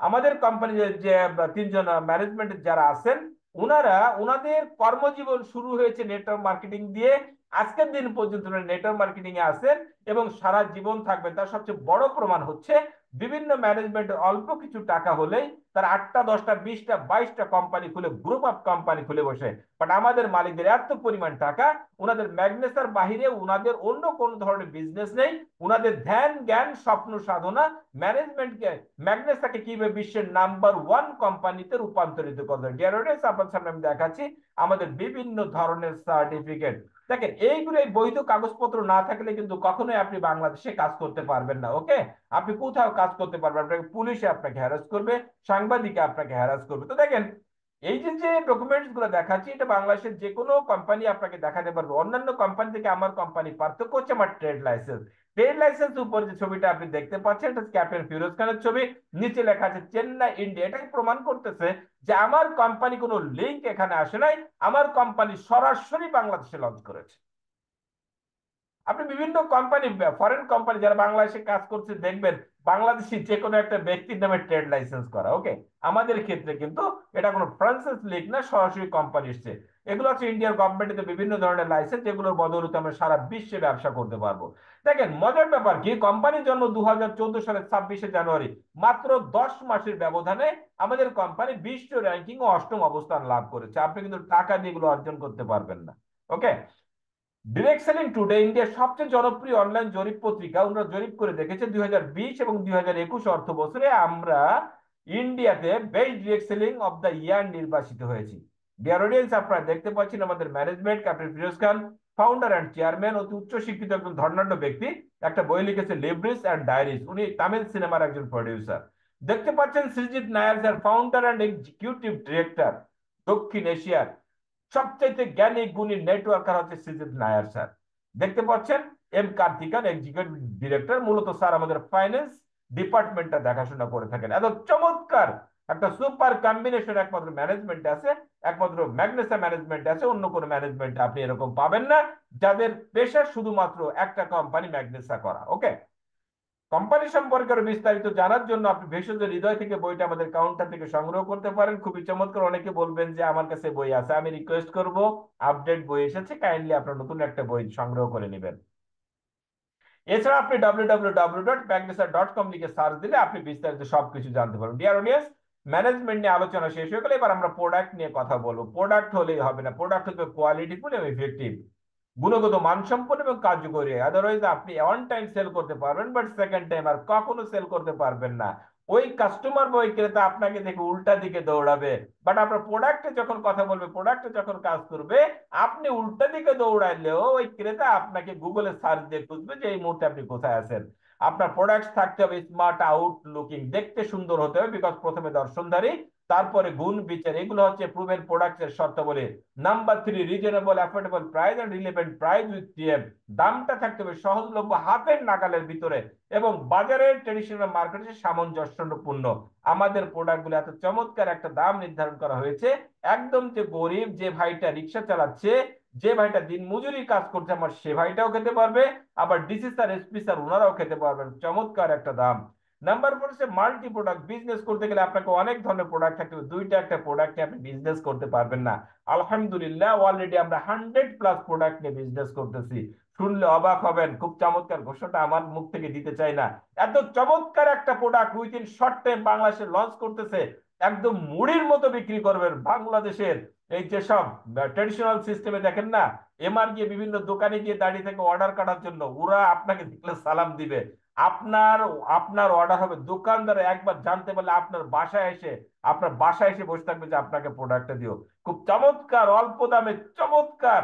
আমাদের কোম্পানির যে 3 জন ম্যানেজমেন্ট যারা আছেন, ওনারা ওনাদের কর্মজীবন শুরু হয়েছে নেটওয়ার্ক মার্কেটিং দিয়ে। আজকের দিন পর্যন্ত নেটওয়ার্ক মার্কেটিং এ আছেন এবং সারা জীবন থাকবেন। তার সবচেয়ে বড় প্রমাণ হচ্ছে বিভিন্ন ম্যানেজমেন্টের অল্প কিছু টাকা হলেই তার 8টা 10টা 20টা 22টা কোম্পানি খুলে, গ্রুপ অফ কোম্পানি খুলে বসে। বাট আমাদের মালিকদের এত পরিমাণ টাকা, ওনাদের ম্যাগনেসার বাহিরে ওনাদের অন্য কোন ধরনের বিজনেস নেই। ওনাদের ধ্যান জ্ঞান স্বপ্ন সাধনা ম্যানেজমেন্টকে, ম্যাগনেসাকে কিভাবে বিশ্বের নাম্বার 1 কোম্পানিতে রূপান্তরিত করবে। ডিয়ার অডিয়েন্স, আপনার সামনে আমি দেখাচ্ছি আমাদের বিভিন্ন ধরনের সার্টিফিকেট। দেখেন এইগুলো, এই বৈধ কাগজপত্র না থাকলে কিন্তু কখনোই আপনি বাংলাদেশে কাজ করতে পারবেন না। ওকে, আপনি কোথাও কাজ করতে পারবেন, আপনাকে পুলিশে আপনাকে হ্যারাস করবে, সাংবাদিকে আপনাকে হ্যারাস করবে। তো দেখেন এই যে যে ডকুমেন্টস গুলো দেখাচ্ছি, এটা বাংলাদেশের যে কোনো কোম্পানি আপনাকে দেখাতে পারবে। অন্যান্য কোম্পানি থেকে আমার কোম্পানি পার্থক্য হচ্ছে আমার ট্রেড লাইসেন্স। ট্রেড লাইসেন্স উপর যে ছবিটা আপনি দেখতে পাচ্ছেন, এটা ক্যাপ্টেন ফিরোজ খানের ছবি, নিচে লেখা আছে চেন্নাই ইন্ডিয়া। এটাই প্রমাণ করতেছে যে আমার কোম্পানি কোনো লিঙ্ক এখানে আসে নাই, আমার কোম্পানি সরাসরি বাংলাদেশে লঞ্চ করেছে। আপনি বিভিন্ন কোম্পানি, ফরেন কোম্পানি যারা বাংলাদেশে কাজ করছে দেখবেন বাংলাদেশি যে কোনো একটা ব্যক্তির নামে ট্রেড লাইসেন্স করা। ওকে, আমাদের ক্ষেত্রে কিন্তু এটা কোনো ফ্রান্সিস লিগ না, সরাসরি কোম্পানি এসছে। এগুলো হচ্ছে ইন্ডিয়ার গভর্নমেন্টের বিভিন্ন ধরনের লাইসেন্স, যেগুলোর বদৌলতে আমরা সারা বিশ্বে ব্যবসা করতে পারবো। দেখেন মজার ব্যাপার কি, কোম্পানির জন্ম 2014 সালের 26শে জানুয়ারি। মাত্র 10 মাসের ব্যবধানে আমাদের কোম্পানি বিশ্ব র্যাঙ্কিং ও 8ম অবস্থান লাভ করেছে। আপনি কিন্তু টাকা দিয়ে এগুলো অর্জন করতে পারবেন না। ওকে, ডিরেক্ট সেলিং টুডে ইন্ডিয়ার সবচেয়ে জনপ্রিয় অনলাইন জরিপ পত্রিকা, ওনারা জরিপ করে দেখেছে 2020 এবং 2021 অর্থ বছরে আমরা ইন্ডিয়াতে best direct selling of the year নির্বাচিত হয়েছি। ডিয়ার অডিয়েন্স, আপনারা দেখতে পাচ্ছেন আমাদের management, captain Firoz Khan founder and chairman, অতি উচ্চ শিক্ষিত একজন ধর্নাঢ্য ব্যক্তি। একটা বই লিখেছে লিব্রিস অ্যান্ড ডায়েরিজ, উনি তামিল সিনেমার একজন প্রডিউসার। দেখতে পাচ্ছেন Srijit Nair sir, founder and executive director, দক্ষিণ এশিয়ার সবচেয়ে জ্ঞানী গুণী নেটওয়ার্কার হচ্ছে সৃজিত নায়ার স্যার। দেখতে পাচ্ছেন এম কার্তিকান, এক্সিকিউটিভ ডিরেক্টর। মূলত স্যার আমাদের ফাইন্যান্স ডিপার্টমেন্টটা দেখাশোনা করে থাকেন। এত চমৎকার একটা সুপার কম্বিনেশন একমাত্র ম্যানেজমেন্ট আছে, একমাত্র ম্যাগনেসা ম্যানেজমেন্ট আছে। অন্য কোনো ম্যানেজমেন্ট আপনি এরকম পাবেন না, যাদের পেশা শুধুমাত্র একটা কোম্পানি ম্যাগনেসা করা। ওকে, কোম্পানি সম্পর্কে আরো বিস্তারিত জানার জন্য আপনি ভেষজ হৃদয় থেকে বইটা আমাদের কাউন্টার থেকে সংগ্রহ করতে পারেন। খুবই চমৎকার। অনেকে বলবেন যে আমার কাছে বই আছে, আমি রিকোয়েস্ট করব আপডেট বই এসেছে, কাইন্ডলি আপনার নতুন একটা বই সংগ্রহ করে নেবেন। এছাড়া আপনি www.magnesa.com লিখে সার্চ দিলে আপনি বিস্তারিত সবকিছু জানতে পারবেন। ডিয়ার অডিয়েন্স, ম্যানেজমেন্ট নিয়ে আলোচনা শেষ হয়ে গেলে এবার আমরা প্রোডাক্ট নিয়ে কথা বলবো। প্রোডাক্ট হলেই হবে না, প্রোডাক্ট হতে কোয়ালিটিফুল এবং ইফেক্টিভ, গুণগত মানসম্পন্ন এবং কার্যকরী। আদারওয়াইজ আপনি ওয়ান টাইম সেল করতে পারবেন, বাট সেকেন্ড টাইম আর কখনো সেল করতে পারবেন না। ওই কাস্টমার বা ওই ক্রেতা আপনাকে দেখে উল্টা দিকে দৌড়াবে। বাট আপনার প্রোডাক্টে যখন কথা বলবে, প্রোডাক্টে যখন কাজ করবে, আপনি উল্টা দিকে দৌড়াইলেও ওই ক্রেতা আপনাকে গুগলে সার্চ দিয়ে খুঁজবে যে এই মুহূর্তে আপনি কোথায় আছেন। আপনার প্রোডাক্ট থাকতে হবে স্মার্ট আউট লুকিং, দেখতে সুন্দর হতে হবে, বিকজ প্রথমে দর্শনধারী, তারপরে গুণ বিচার, এগুলো হচ্ছে প্রুভেন প্রোডাক্টের শর্তাবলী। Number 3, reasonable affordable price and relevant price with TM. দামটা থাকতে হবে সহজলভ্য, হাতের নাগালের ভিতরে, এবং বাজারের ট্রেডিশনাল মার্কেটের সামঞ্জস্যপূর্ণ। আমাদের প্রোডাক্টগুলো এত চমৎকার একটা দাম নির্ধারণ করা হয়েছে, একদম যে গরিব, যে ভাইটা রিক্সা চালাচ্ছে, যে ভাইটা দিন মজুরি কাজ করছে, আমার সে ভাইটাও খেতে পারবে, আবার ডিসি স্যার, এসপি স্যার, ওনারাও খেতে পারবেন। চমৎকার একটা দাম। নাম্বার 4 হচ্ছে মাল্টি প্রোডাক্ট। বিজনেস করতে গেলে আপনাকে অনেক ধরনের প্রোডাক্ট থাকতে হবে, দুইটা একটা প্রোডাক্ট নিয়ে আপনি বিজনেস করতে পারবেন না। আলহামদুলিল্লাহ অলরেডি আমরা 100+ প্রোডাক্ট নিয়ে বিজনেস করতেছি। শুনলে অবাক হবেন, খুব চমৎকার ঘোষণা আমার মুখ থেকে দিতে চাই না। এত চমৎকার একটা প্রোডাক্ট উইথিন শর্ট টাইম বাংলাদেশে লঞ্চ করতেছে, একদম মুড়ির মতো বিক্রি করবেন। বাংলাদেশের এই যেসব ট্রেডিশনাল সিস্টেমে দেখেন না, এমআর গিয়ে বিভিন্ন দোকানে গিয়ে দাঁড়িয়ে থেকে অর্ডার কাটার জন্য, ওরা আপনাকে দেখলে সালাম দিবে। আপনার আপনার অর্ডার হবে, দোকানদার একবার জানতে পারলে আপনার বাসায় এসে বসে থাকবে যে আপনাকে প্রোডাক্টটা দিও। খুব চমৎকার অল্প দামে, চমৎকার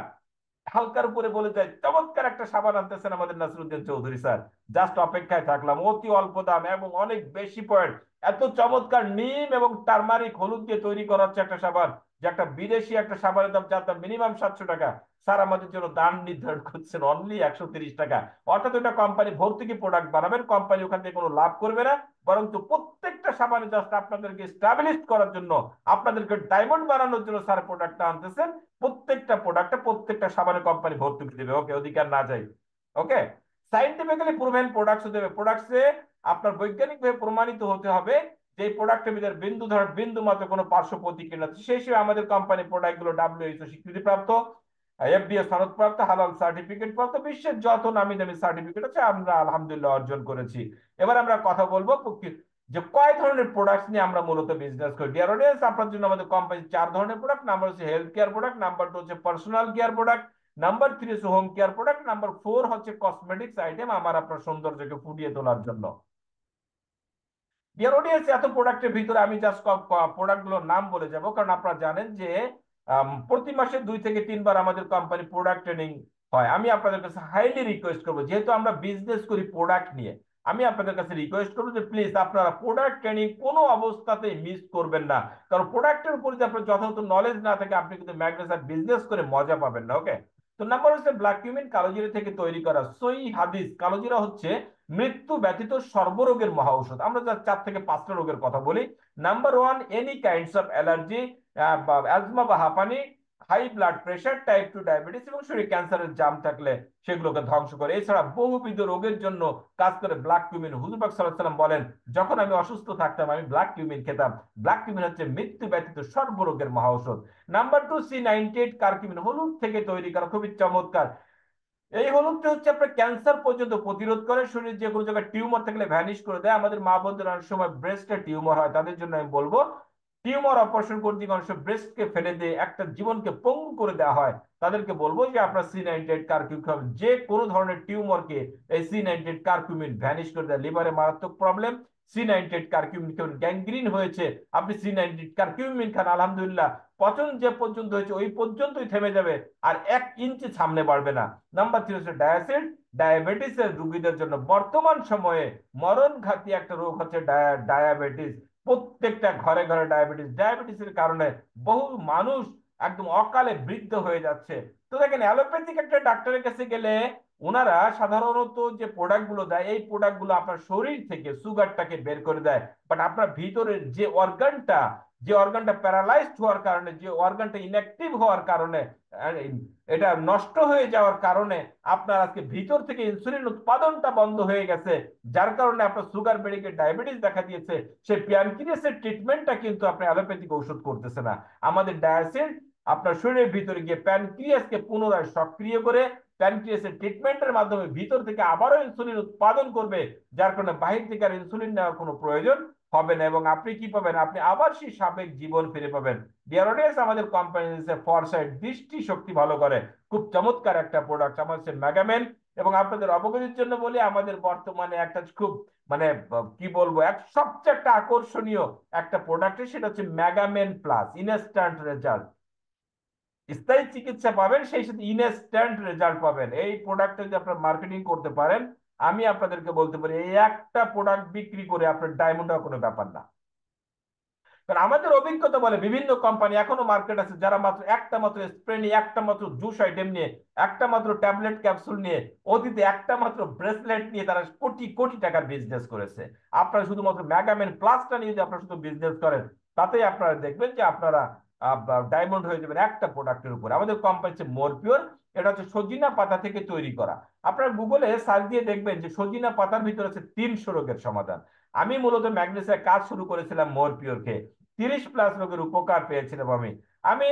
হালকার উপরে বলে যায়, চমৎকার একটা সাবান আনতেছেন আমাদের নাসিরুদ্দিন চৌধুরী স্যার। জাস্ট অপেক্ষায় থাকলাম, অতি অল্প দাম এবং অনেক বেশি পয়েন্ট। এত চমৎকার নিম এবং টারমারিক হলুদ দিয়ে তৈরি করা হচ্ছে একটা সাবান, যে একটা বিদেশি একটা সাবানের দাম, যার দাম মিনিমাম 700 টাকা, স্যার আমাদের জন্য দাম নির্ধারণ করছেন অনলি 130 টাকা। অর্থাৎ ওটা কোম্পানি ভর্তুকি প্রোডাক্ট বানাবেন, কোম্পানি ওখান থেকে কোনো লাভ করবে না, বরং তো প্রত্যেকটা সাবানে জাস্ট আপনাদেরকে স্টাবলিশ করার জন্য, আপনাদেরকে ডায়মন্ড বানানোর জন্য স্যার প্রোডাক্টটা আনতেছেন। প্রত্যেকটা প্রোডাক্টে, প্রত্যেকটা সাবানের কোম্পানি ভর্তুকি দেবে, ওকে, অধিকার না যাই। ওকে, সাইন্টিফিক্যালি প্রুভেন প্রোডাক্টস দেবে। প্রোডাক্টসে আপনার বৈজ্ঞানিকভাবে প্রমাণিত হতে হবে যে এই প্রোডাক্টের ভিতরে বিন্দু মাত্র কোনো পার্শ্ব প্রতিক্রিয়া আছে। সেই হিসেবে আমাদের কোম্পানি প্রোডাক্টগুলো ডাব্লিউএইচও স্বীকৃতিপ্রাপ্ত, এফডিএ সনদপ্রাপ্ত, হালাল সার্টিফিকেট প্রাপ্ত, বিশ্বের যত নামি দামি সার্টিফিকেট আছে আমরা আলহামদুলিল্লাহ অর্জন করেছি। এবার আমরা কথা বলবো যে কয় ধরনের প্রোডাক্ট নিয়ে আমরা মূলত বিজনেস করি। ডিয়ার অডিয়েন্স, আপনার জন্য আমাদের কোম্পানি 4 ধরনের প্রোডাক্ট। নাম্বার হচ্ছে হেলথ কেয়ার প্রোডাক্ট, নাম্বার 2 হচ্ছে পার্সোনাল কেয়ার প্রোডাক্ট, নাম্বার 3 হচ্ছে হোম কেয়ার প্রোডাক্ট, নাম্বার 4 হচ্ছে কসমেটিক্স আইটেম আমার আপনার সৌন্দর্যকে ফুটিয়ে তোলার জন্য। ডিয়ার অডিয়েন্স, এত প্রোডাক্টের ভিতরে আমি জাস্ট প্রোডাক্টগুলোর নাম বলে যাব, কারণ আপনারা জানেন যে প্রতি মাসে 2 থেকে 3 বার আমাদের কোম্পানি প্রোডাক্ট ট্রেনিং হয়। আমি আপনাদের কাছে হাইলি রিকোয়েস্ট করবো, যেহেতু আমরা বিজনেস করি প্রোডাক্ট নিয়ে, আমি আপনাদের কাছে রিকোয়েস্ট করবো যে প্লিজ আপনারা প্রোডাক্ট ট্রেনিং কোনো অবস্থাতেই মিস করবেন না। কারণ প্রোডাক্টের উপর যদি আপনার যথাযথ নলেজ না থাকে, আপনি কিন্তু ম্যাগনেসার বিজনেস করে মজা পাবেন না। ওকে, তো নাম্বার হচ্ছে ব্ল্যাক কিউমিন, কালোজিরা থেকে তৈরি করা সই হাদিস। কালোজিরা হচ্ছে মৃত্যু ব্যতীত সর্বরোগের মহা ঔষধ। আমরা যা 4 থেকে 5টা রোগের কথা বলি। Number 1, any kinds of allergy, asthma বা হাঁপানি, high blood pressure, type 2 diabetes এবং শরীরে ক্যান্সারের জাম থাকলে সেগুলোকে ধ্বংস করে। এছাড়া বহুবিধ রোগের জন্য কাজ করে ব্ল্যাক কিউমিন। হুজুর পাক সাল্লাল্লাহু আলাইহি ওয়াসাল্লাম বলেন, যখন আমি অসুস্থ থাকতাম আমি ব্ল্যাক কিউমিন খেতাম। ব্ল্যাক কিউমিন হচ্ছে মৃত্যু ব্যতীত সর্বরোগের মহা ঔষধ। নাম্বার 2, C98 কারকিউমিন, হলুদ থেকে তৈরি করা, খুবই চমৎকার। এই হলুদটা হচ্ছে আপনার ক্যান্সার পর্যন্ত প্রতিরোধ করে, শরীরে যে কোনো জায়গায় টিউমার থাকলে ভ্যানিশ করে দেয়। আমাদের মা বোনদের অনেক সময় ব্রেস্টে টিউমার হয়, তাদের জন্য আমি বলবো, টিউমার অপারেশন করতে গিয়ে অনেক সময় ব্রেস্টকে ফেলে দিয়ে একটা জীবনকে পঙ্গু করে দেওয়া হয়, তাদেরকে বলবো যে আপনার C98 কারকিউমিন খাবেন। যে কোনো ধরনের টিউমারকে এই C98 কারকিউমিন ভ্যানিশ করে দেয়। লিভারে মারাত্মক প্রবলেম, C98 কারকিউমিন খাবেন। গ্যাংগ্রিন হয়েছে, আপনি C98 কারকিউমিন খান, আলহামদুলিল্লাহ পচন যে পর্যন্ত হয়েছে ওই পর্যন্তই থেমে যাবে, আর 1 ইঞ্চি সামনে বাড়বে না। নাম্বার 3 হচ্ছে ডায়াসিড। ডায়াবেটিসের রোগীদের জন্য বর্তমান সময়ে মরণঘাতী একটা রোগ হচ্ছে ডায়াবেটিস। প্রত্যেকটা ঘরে ঘরে ডায়াবেটিসের কারণে বহু মানুষ একদম অকালে বৃদ্ধ হয়ে যাচ্ছে। তো দেখেন, অ্যালোপ্যাথিক একটা ডাক্তারের কাছে গেলে ওনারা সাধারণত যে প্রোডাক্ট গুলো দেয়, এই প্রোডাক্ট গুলো আপনার শরীর থেকে সুগারটাকে বের করে দেয়, বাট আপনার ভিতরের যে অর্গানটা প্যারালাইজড হওয়ার কারণে, যে অর্গানটা ইনঅ্যাক্টিভ হওয়ার কারণে, এটা নষ্ট হয়ে যাওয়ার কারণে আপনার আজকে ভিতর থেকে ইনসুলিন উৎপাদনটা বন্ধ হয়ে গেছে, যার কারণে আপনার সুগার বেড়ে গিয়ে ডায়াবেটিস দেখা দিয়েছে। সেই প্যানক্রিয়াসের ট্রিটমেন্টটা কিন্তু আপনি অ্যালোপ্যাথিক ওষুধ করতেছে না। আমাদের ডায়াসিন আপনার শরীরের ভিতরে গিয়ে প্যানক্রিয়াসকে পুনরায় সক্রিয় করে প্যানক্রিয়াসের ট্রিটমেন্টের মাধ্যমে ভিতর থেকে আবারও ইনসুলিন উৎপাদন করবে, যার কারণে বাহির থেকে আর ইনসুলিন নেওয়ার কোনো প্রয়োজন হবে না, এবং আপনি কি পাবেন, আপনি আবার সেই সাবেক জীবন ফিরে পাবেন। ডিয়ার অডিয়েন্স, আমাদের কোম্পানি ফরসাইট দৃষ্টি শক্তি ভালো করে, খুব চমৎকার একটা প্রোডাক্ট। আমার হচ্ছে মেগামেন। এবং আপনাদের অবগতির জন্য বলি, আমাদের বর্তমানে একটা খুব মানে কি বলবো, সবচেয়ে একটা আকর্ষণীয় একটা প্রোডাক্ট, সেটা হচ্ছে মেগামেন প্লাস, ইনস্ট্যান্ট রেজাল্ট। স্থায়ী চিকিৎসা পাবেন, সেই সাথে ইনস্ট্যান্ট রেজাল্ট পাবেন। এই প্রোডাক্টটা যদি আপনারা মার্কেটিং করতে পারেন, আমি আপনাদেরকে বলতে পারি এই একটা প্রোডাক্ট বিক্রি করে আপনার ডায়মন্ড হওয়া কোনো ব্যাপার না। কারণ আমাদের অভিজ্ঞতা বলে বিভিন্ন কোম্পানি এখনো মার্কেট আছে যারা মাত্র একটা মাত্র স্প্রে নিয়ে, একটা মাত্র জুস আইটেম নিয়ে, একটা মাত্র ট্যাবলেট ক্যাপসুল নিয়ে, অতীতে একটা মাত্র ব্রেসলেট নিয়ে তারা কোটি কোটি টাকার বিজনেস করেছে। আপনারা শুধুমাত্র মেগামেন প্লাসটা নিয়ে যদি আপনারা শুধু বিজনেস করেন, তাতেই আপনারা দেখবেন যে আপনারা ডায়মন্ড হয়ে যাবেন একটা প্রোডাক্টের উপর। আমাদের কোম্পানি হচ্ছে মোরপিওর। এটা হচ্ছে সজিনা পাতা থেকে তৈরি করা। আপনারা গুগলে সার্চ দিয়ে দেখবেন যে সজিনা পাতার ভিতরে আছে 300 রোগের সমাধান। আমি মূলত ম্যাগনেসিয়া কাজ শুরু করেছিলাম মোরপিওর খেয়ে, 30+ রোগের উপকার পেয়েছিলাম আমি। আমি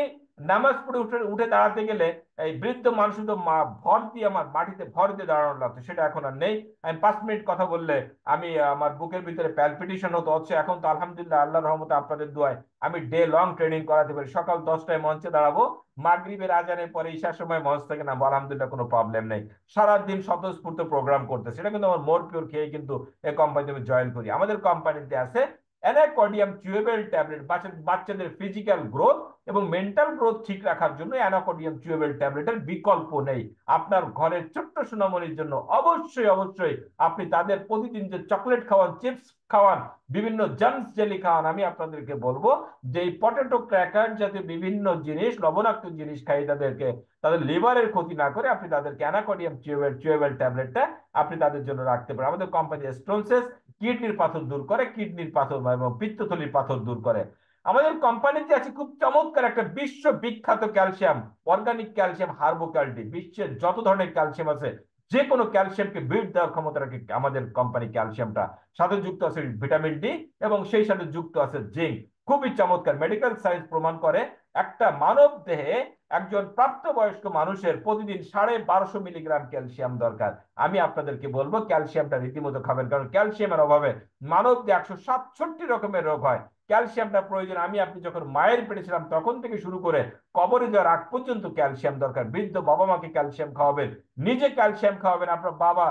নামাজ পড়ে উঠে উঠে দাঁড়াতে গেলে এই বৃদ্ধ মানুষ তো ভর দিয়ে আমার মাটিতে ভর দিয়ে দাঁড়ানো লাগতো, সেটা এখন আর নেই। আমি 5 মিনিট কথা বললে আমি আমার বুকের ভিতরে প্যালপিটেশন হতো হচ্ছে, এখন তো আলহামদুলিল্লাহ আল্লাহর রহমতে আপনাদের দোয়ায় আমি ডে লং ট্রেনিং করাতে পারি। সকাল 10টায় মঞ্চে দাঁড়াবো, মাগরিবের আজানের পরে ঈশার সময় মঞ্চ থেকে নামবো, আলহামদুলিল্লাহ কোনো প্রবলেম নেই। সারাদিন স্বতঃস্ফূর্ত প্রোগ্রাম করতে, সেটা কিন্তু আমার মোর পিওর খেয়ে কিন্তু এই কোম্পানিতে আমি জয়েন করি। আমাদের কোম্পানিতে আছে অ্যানাকোডিয়াম চিউয়েবল ট্যাবলেট, বাচ্চাদের ফিজিক্যাল গ্রোথ এবং মেন্টাল গ্রোথ ঠিক রাখার জন্য অ্যানাকোডিয়াম চিউয়েবল ট্যাবলেটের বিকল্প নেই। আপনার ঘরের ছোট্ট সোনামণির জন্য অবশ্যই অবশ্যই আপনি তাদের প্রতিদিন যে চকলেট খাওয়ান, চিপস খাওয়ান, বিভিন্ন জাঙ্কস জেলি খাওয়ান, আমি আপনাদেরকে বলবো যে এই পটেটো ক্র্যাকার জাতীয় বিভিন্ন জিনিস, লবণাক্ত জিনিস খাই তাদেরকে তাদের লিভারের ক্ষতি না করে আপনি তাদেরকে অ্যানাকোডিয়াম চিউয়েবল ট্যাবলেটটা আপনি তাদের জন্য রাখতে পারেন। আমাদের কোম্পানি স্টোনসেস কিডনির পাথর দূর করে, কিডনির পাথর এবং পিত্তথলির পাথর দূর করে। আমাদের কোম্পানিতে আছে খুব চমৎকার একটা বিশ্ব বিখ্যাত ক্যালসিয়াম, অর্গানিক ক্যালসিয়াম হার্বোকাল্টি। বিশ্বের যত ধরনের ক্যালসিয়াম আছে, যে কোনো ক্যালসিয়ামকে বিট দেওয়ার ক্ষমতা রাখে আমাদের কোম্পানি ক্যালসিয়ামটা। সাথে যুক্ত আছে ভিটামিন ডি এবং সেই সাথে যুক্ত আছে জিঙ্ক। খুবই চমৎকার। মেডিকেল সায়েন্স প্রমাণ করে একটা মানব দেহে একজন প্রাপ্তবয়স্ক মানুষের প্রতিদিন 1250 মিলিগ্রাম ক্যালসিয়াম দরকার। আমি আপনাদেরকে বলবো ক্যালসিয়ামটা রীতিমতো খাবেন, কারণ ক্যালসিয়ামের অভাবে মানব দেহে 167 রকমের রোগ হয়। ক্যালসিয়ামটা প্রয়োজন। আমি আপনি যখন মায়ের পেটে ছিলাম তখন থেকে শুরু করে কবরে যাওয়ার আগ পর্যন্ত ক্যালসিয়াম দরকার। বৃদ্ধ বাবা মাকে ক্যালসিয়াম খাওয়াবেন, নিজে ক্যালসিয়াম খাওয়াবেন। আপনার বাবা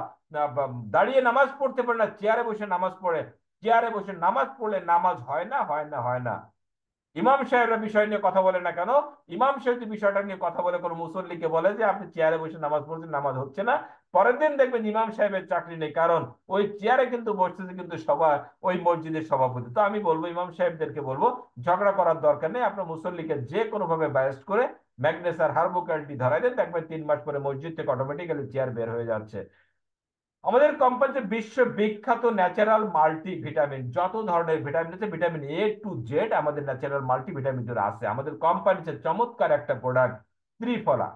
দাঁড়িয়ে নামাজ পড়তে পারে না, চেয়ারে বসে নামাজ পড়ে। চেয়ারে বসে নামাজ পড়লে নামাজ হয় না, হয় না, হয় না। ইমাম সাহেবরা বিষয় নিয়ে কথা বলে না কেন? ইমাম সাহেব যে বিষয়টা নিয়ে কথা বলে কোনো মুসল্লিকে বলে যে আপনি চেয়ারে বসে নামাজ পড়ছেন, নামাজ হচ্ছে না, পরের দিন দেখবেন ইমাম সাহেবের চাকরি নেই, কারণ ওই চেয়ারে কিন্তু বসতেছে কিন্তু সভা ওই মসজিদের সভাপতি। তো আমি বলবো ইমাম সাহেবদেরকে বলবো ঝগড়া করার দরকার নেই, আপনার মুসল্লিকে যে কোনো ভাবে বায়াস্ট করে ম্যাগনেসার হার্বোকাল্টি ধরাই দেন, দেখবেন 3 মাস পরে মসজিদ থেকে অটোমেটিক্যালি চেয়ার বের হয়ে যাচ্ছে। আমাদের কোম্পানিতে বিশ্ব বিখ্যাত ন্যাচারাল মাল্টি ভিটামিন, যত ধরনের ভিটামিন আছে ভিটামিন এ টু জেড আমাদের ন্যাচারাল মাল্টি ভিটামিন আছে। আমাদের কোম্পানিতে চমৎকার একটা প্রোডাক্ট ত্রিফলা।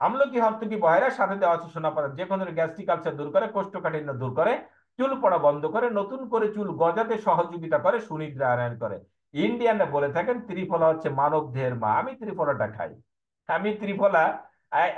আমলকি হরতকি বয়রা সাথে দেওয়া আছে সোনাপাতা, যে কোনো গ্যাস্ট্রিক আলসার দূর করে, কোষ্ঠকাঠিন্য দূর করে, চুল পড়া বন্ধ করে, নতুন করে চুল গজাতে সহযোগিতা করে, সুনিদ্রা আনয়ন করে। ইন্ডিয়ানরা বলে থাকেন ত্রিফলা হচ্ছে মানব দেহের মা। আমি ত্রিফলাটা খাই। আমি ত্রিফলা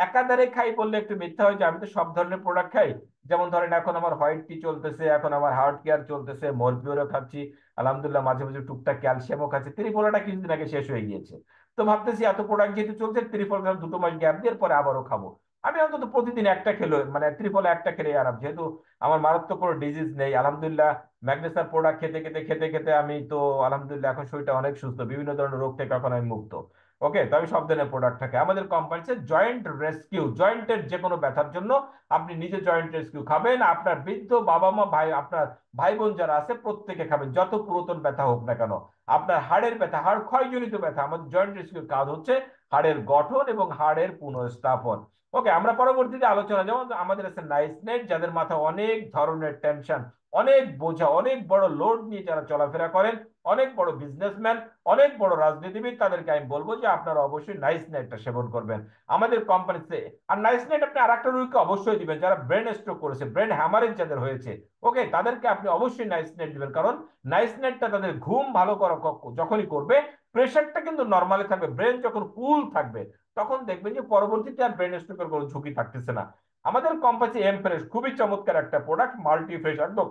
একাধারে খাই বললে একটু মিথ্যা হয়েছে, আমি তো সব ধরনের প্রোডাক্ট খাই। যেমন ধরেন এখন আমার হোয়াইট টি চলতেছে, এখন আমার হার্ট কেয়ার চলতেছে, মোরপিওরও খাচ্ছি, আলহামদুলিল্লাহ মাঝে মাঝে টুকটাক ক্যালসিয়ামও খাচ্ছি। ত্রিফলাটা কিছুদিন আগে শেষ হয়ে গিয়েছে। তো ভাবতেছি এত প্রোডাক্ট যেহেতু চলছে, ত্রিফল গ্রাম 2 মাস গ্যাপ দিয়ে পরে আবারও খাবো। আমি অন্তত প্রতিদিন একটা খেলো মানে ত্রিফল একটা খেলে আরাম, যেহেতু আমার মারাত্মক কোনো ডিজিজ নেই আলহামদুলিল্লাহ। ম্যাগনেসার প্রোডাক্ট খেতে খেতে খেতে খেতে আমি তো আলহামদুলিল্লাহ এখন শরীরটা অনেক সুস্থ, বিভিন্ন ধরনের রোগ থেকে এখন আমি মুক্ত। ওকে, তো আমি সব ধরনের প্রোডাক্ট থাকে। আমাদের কোম্পানিতে জয়েন্ট রেস্কিউ, জয়েন্টের যে কোনো ব্যথার জন্য আপনি নিজে জয়েন্ট রেস্কিউ খাবেন, আপনার বৃদ্ধ বাবা মা ভাই, আপনার ভাই বোন যারা আছে প্রত্যেকে খাবেন, যত পুরাতন ব্যথা হোক না কেন। আপনার হাড়ের ব্যথা, হাড় ক্ষয়জনিত ব্যথা, আমাদের জয়েন্ট রেস্কিউর কাজ হচ্ছে হাড়ের গঠন এবং হাড়ের পুনঃস্থাপন। ওকে, আমরা পরবর্তীতে আলোচনা, যেমন আমাদের আছে নাইস নেট, যাদের মাথা অনেক ধরনের টেনশন, অনেক বোঝা, অনেক বড় লোড নিয়ে যারা চলাফেরা করেন, অনেক বড় বিজনেসম্যান, অনেক বড় রাজনীতিবিদ, তাদেরকে আমি বলবো যে আপনারা অবশ্যই নাইস নেটটা সেবন করবেন আমাদের কোম্পানিতে। আর নাইস নেট আপনি আর একটা রোগীকে অবশ্যই দিবেন, যারা ব্রেন স্ট্রোক করেছে, ব্রেন হ্যামারেজ যাদের হয়েছে, ওকে, তাদেরকে আপনি অবশ্যই নাইস নেট দিবেন, কারণ নাইস নেটটা তাদের ঘুম ভালো করা যখনই করবে, প্রেশারটা কিন্তু নর্মালি থাকবে, ব্রেন যখন কুল থাকবে তখন দেখবেন যে পরবর্তীতে আর ব্রেন স্ট্রোকের কোনো ঝুঁকি থাকতেছে না। আমাদের কোম্পানি এমফ্রেশ খুবই চমৎকার একটা প্রোডাক্ট, মাল্টি ফ্রেশ, একদম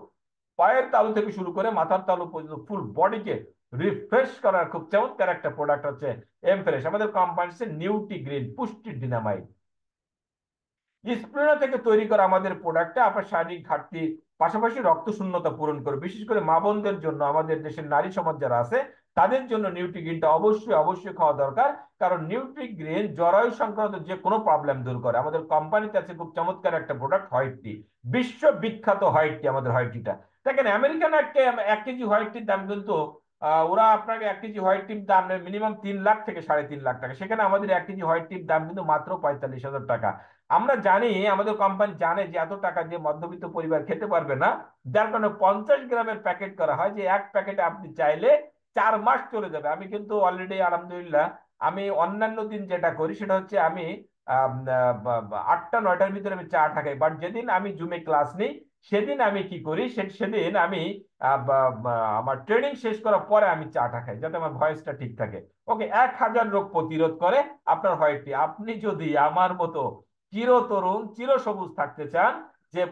পায়ের তালু থেকে শুরু করে মাথার তালু পর্যন্ত ফুল বডিকে রিফ্রেশ করার খুব চমৎকার একটা প্রোডাক্ট হচ্ছে এমফ্রেশ। আমাদের কোম্পানি হচ্ছে নিউটি গ্রিন পুষ্টি ডিনামাইট। স্প্রুনা থেকে তৈরি করা আমাদের প্রোডাক্টে আপনার শারীরিক ঘাটতি পাশাপাশি রক্ত শূন্যতা পূরণ করে, বিশেষ করে মা বোনদের জন্য, আমাদের দেশের নারী সমাজ যারা আছে তাদের জন্য নিউট্রিগ্রিনটা অবশ্যই অবশ্যই খাওয়া দরকার। কারণ নিউট্রিগ্রিন জরায়ু সংক্রান্ত যে কোনো প্রবলেম দূর করে। আমাদের কোম্পানিতে আছে খুব চমৎকার একটা প্রোডাক্ট হোয়াইট টি, বিশ্ববিখ্যাত হোয়াইট টি, আমাদের হোয়াইট টিটা দেখেন। আমেরিকান এক কেজি হোয়াইট টির দাম কিন্তু ওরা আপনাকে 1 কেজি হোয়াইট টির দাম নেয় মিনিমাম 3 লাখ থেকে 3.5 লাখ টাকা, সেখানে আমাদের 1 কেজি হোয়াইট টির দাম কিন্তু মাত্র 45,000 টাকা। আমরা জানি, আমাদের কোম্পানি জানে যে এত টাকা দিয়ে মধ্যবিত্ত পরিবার খেতে পারবে না, যার কারণে 50 গ্রামের প্যাকেট করা হয়, যে এক প্যাকেটে আপনি চাইলে 4 মাস চলে যাবে। আমি কিন্তু অলরেডি আলহামদুলিল্লাহ, আমি অন্যান্য দিন যেটা করি সেটা হচ্ছে আমি 8টা 9টার ভিতরে আমি চা ঢাকাই, বাট যেদিন আমি জুমে ক্লাস নিই সেদিন আমি কি করি, সেদিন আমি আমার ট্রেনিং শেষ করার পরে আমি চাটা খাই, যাতে আমার ভয়েসটা ঠিক থাকে। ওকে, 1000 রোগ প্রতিরোধ করে আপনার হোয়াইট টি। আপনি যদি আমার মতো চিরতরুণ চিরসবুজ থাকতে চান, যে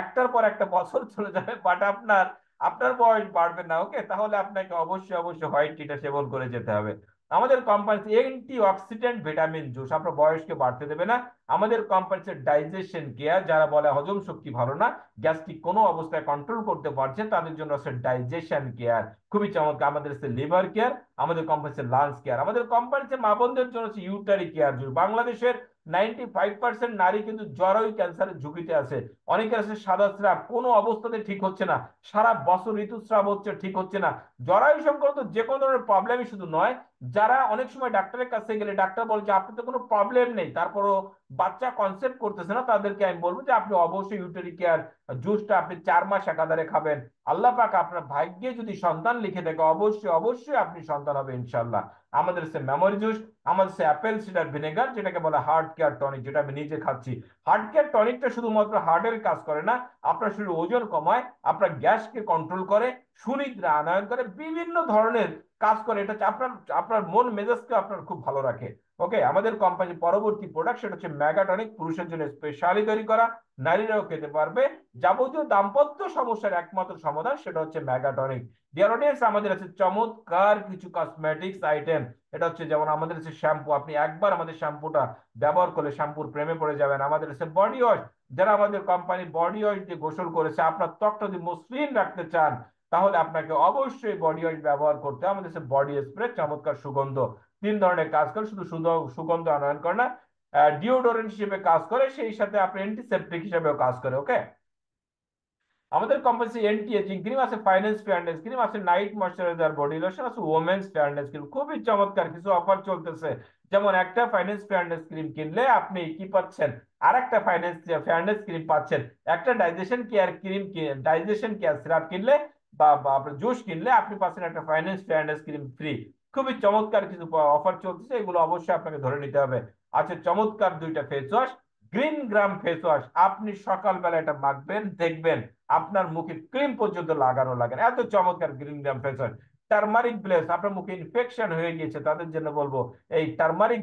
একটার পর একটা বছর চলে যাবে বাট আপনার আপনার বয়স বাড়বে না, ওকে, তাহলে আপনাকে অবশ্যই অবশ্যই হোয়াইট টিটা সেবন করে যেতে হবে। আমাদের কোম্পানিতে অ্যান্টি অক্সিডেন্ট ভিটামিন জুস আপনার বয়সকে বাড়তে দেবে না। আমাদের কোম্পানিতে ডাইজেশন কেয়ার, যারা বলে হজম শক্তি ভালো না, গ্যাস্ট্রিক কোনো অবস্থায় কন্ট্রোল করতে পারছে, তাদের জন্য আছে ডাইজেশন কেয়ার, খুবই চমৎকার। আমাদের আছে লিভার কেয়ার, আমাদের কোম্পানিতে লাঞ্চ কেয়ার, আমাদের কোম্পানিতে মা বোনদের জন্য আছে ইউটারি কেয়ার। বাংলাদেশের 95% নারী কিন্তু জরায়ু ক্যান্সারের ঝুঁকিতে আছে। অনেকের আছে সাদা স্রাব, কোনো অবস্থাতে ঠিক হচ্ছে না, সারা বছর ঋতুস্রাব হচ্ছে, ঠিক হচ্ছে না। জরায়ু সংক্রান্ত যে কোনো ধরনের প্রবলেমই শুধু নয়, যারা অনেক সময় ডাক্তারের কাছে গেলে ডাক্তার বলে যে আপনার তো কোনো প্রবলেম নেই, তারপরও বাচ্চা কনসেপ্ট করতেছে না, তাদেরকে আমি বলবো যে আপনি অবশ্যই ইউটেরি কেয়ার জুসটা আপনি 4 মাস একাধারে খাবেন। আল্লাহ পাক আপনার ভাগ্যে যদি সন্তান লিখে থাকে, অবশ্যই অবশ্যই আপনি সন্তান হবে ইনশাল্লাহ। আমাদের সে মেমোরি জুস, আমাদের সে অ্যাপেল সিডার ভিনেগার, যেটাকে বলে হার্ট কেয়ার টনিক, যেটা আমি নিজে খাচ্ছি। হার্ট কেয়ার টনিকটা শুধুমাত্র হার্টের কাজ করে না, আপনার শরীরে ওজন কমায়, আপনার গ্যাসকে কন্ট্রোল করে, সুনিদ্রা আনয়ন করে, বিভিন্ন ধরনের কাজ করে। এটা হচ্ছে আপনার আপনার মন মেজাজকে আপনার খুব ভালো রাখে। ওকে, আমাদের কোম্পানির পরবর্তী প্রোডাক্ট সেটা হচ্ছে মেগাটনিক, পুরুষের জন্য স্পেশালি তৈরি করা, নারীরাও খেতে পারবে। যাবতীয় দাম্পত্য সমস্যার একমাত্র সমাধান সেটা হচ্ছে মেগাটনিক। ডিয়ার অডিয়েন্স, আমাদের আছে চমৎকার কিছু কসমেটিক্স আইটেম। এটা হচ্ছে যেমন আমাদের আছে শ্যাম্পু, আপনি একবার আমাদের শ্যাম্পুটা ব্যবহার করলে শ্যাম্পুর প্রেমে পড়ে যাবেন। আমাদের আছে বডি ওয়াশ, যারা আমাদের কোম্পানি বডি ওয়াশ দিয়ে গোসল করেছে, আপনার ত্বকটা যদি মসৃণ রাখতে চান তাহলে আপনাকে অবশ্যই বডি ওয়াশ ব্যবহার করতে হবে। আমাদের কাছে বডি স্প্রে, চমৎকার সুগন্ধ, 3 ধরনের কাজ করে, শুধু সুগন্ধ আনয়ন করে না, ডিওডোরেন্ট হিসেবে কাজ করে, সেই সাথে আপনি অ্যান্টিসেপ্টিক হিসেবেও কাজ করে। ওকে, আমাদের কোম্পানি এন্টি এজিং ক্রিম আছে, ফাইন্যান্স ফেয়ারনেস ক্রিম আছে, নাইট ময়শ্চারাইজার বডি লোশন আছে, ওমেন্স ফেয়ারনেস ক্রিম। খুবই চমৎকার কিছু অফার চলতেছে, যেমন একটা ফাইন্যান্স ফেয়ারনেস ক্রিম কিনলে আপনি কি পাচ্ছেন, আর একটা ফাইন্যান্স ফেয়ারনেস ক্রিম পাচ্ছেন। একটা ডাইজেশন কেয়ার সিরাপ কিনলে বা আপনার জুস কিনলে আপনি পাচ্ছেন একটা ফাইন্যান্স ফেয়ারনেস ক্রিম ফ্রি। খুবই চমৎকার কিছু অফার চলতেছে, এগুলো অবশ্যই আপনাকে ধরে নিতে হবে। আচ্ছা, চমৎকার 2টা face wash, green gram face wash, আপনি সকালবেলা এটা মাখবেন, দেখবেন আপনার মুখে ক্রিম পর্যন্ত লাগানো লাগে না, এত চমৎকার green gram face wash. Turmeric bless, আপনার মুখে ইনফেকশন হয়ে গিয়েছে তাদের জন্য বলবো এই টার্মারিক